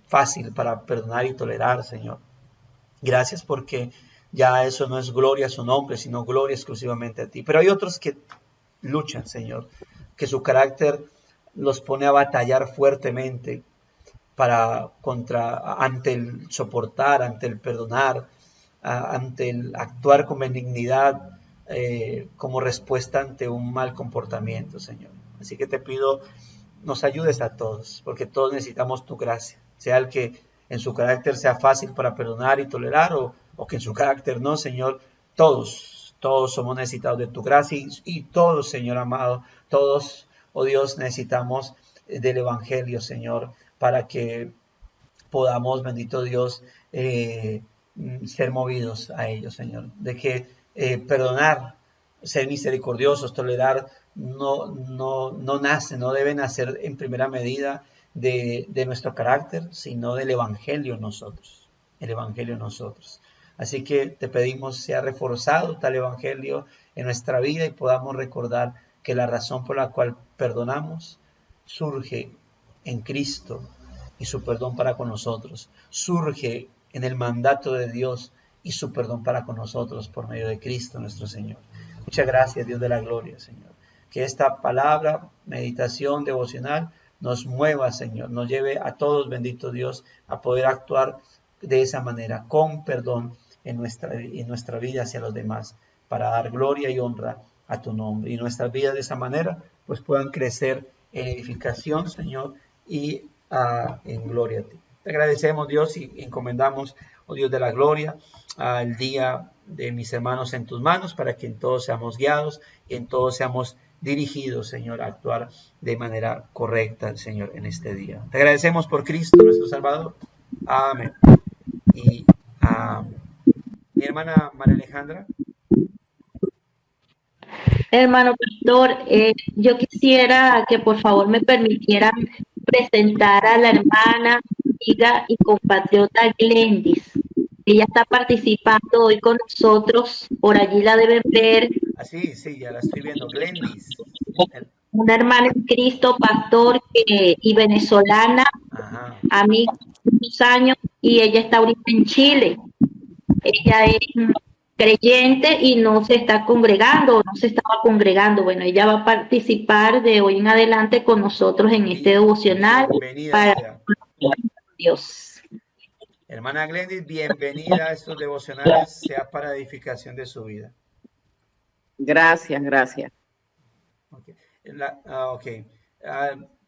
fácil para perdonar y tolerar, Señor. Gracias porque ya eso no es gloria a su nombre, sino gloria exclusivamente a ti. Pero hay otros que luchan, Señor, que su carácter los pone a batallar fuertemente ante el soportar, ante el perdonar, ante el actuar con benignidad, como respuesta ante un mal comportamiento, Señor. Así que te pido, nos ayudes a todos, porque todos necesitamos tu gracia, sea el que en su carácter sea fácil para perdonar y tolerar, o que en su carácter no, Señor. Todos somos necesitados de tu gracia, y todos, Señor amado, todos, oh Dios, necesitamos del Evangelio, Señor, para que podamos, bendito Dios, ser movidos a ellos, Señor. De que perdonar, ser misericordiosos, tolerar, no nace, no debe nacer en primera medida de nuestro carácter, sino del Evangelio en nosotros. El Evangelio en nosotros. Así que te pedimos sea reforzado tal Evangelio en nuestra vida y podamos recordar que la razón por la cual perdonamos surge en Cristo y su perdón para con nosotros. Surge en el mandato de Dios y su perdón para con nosotros por medio de Cristo nuestro Señor. Muchas gracias, Dios de la gloria, Señor. Que esta palabra, meditación devocional, nos mueva, Señor, nos lleve a todos, bendito Dios, a poder actuar de esa manera, con perdón en nuestra vida hacia los demás, para dar gloria y honra a tu nombre. Y nuestras vidas de esa manera, pues puedan crecer en edificación, Señor, y en gloria a ti. Te agradecemos, Dios, y encomendamos, oh Dios de la gloria, al día de mis hermanos en tus manos, para que en todos seamos guiados y en todos seamos dirigidos, Señor, a actuar de manera correcta, Señor, en este día. Te agradecemos por Cristo, nuestro Salvador. Amén. Y mi hermana María Alejandra. Hermano pastor, yo quisiera que por favor me permitieran presentar a la hermana, amiga y compatriota Glendis. Ella está participando hoy con nosotros, por allí la deben ver. Sí, ya la estoy viendo, Glendis. Una hermana en Cristo, pastor y venezolana, Ajá. amiga de muchos años, y ella está ahorita en Chile. Ella es creyente y no se está congregando, no se estaba congregando. Bueno, ella va a participar de hoy en adelante con nosotros en este devocional. Bienvenida para sea. Dios. Hermana Glendis, bienvenida a estos devocionales, sea para edificación de su vida. Gracias. Okay. Okay.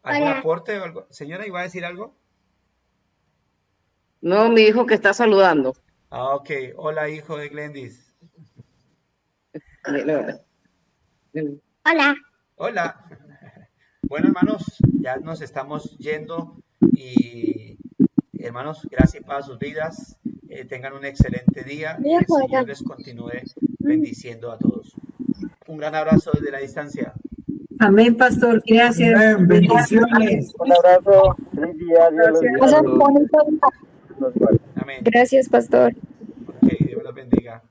¿Algún aporte o algo? Señora, ¿iba a decir algo? No, mi hijo que está saludando. Ok. Hola, hijo de Glendis. Hola. Bueno, hermanos, ya nos estamos yendo y hermanos, gracias para sus vidas. Tengan un excelente día y el Señor les continúe bendiciendo a todos. Un gran abrazo desde la distancia. Amén, pastor. Gracias. Bendiciones. Un abrazo. Feliz día. Dios los bendiga. Amén. Gracias, pastor. Ok, Dios los bendiga.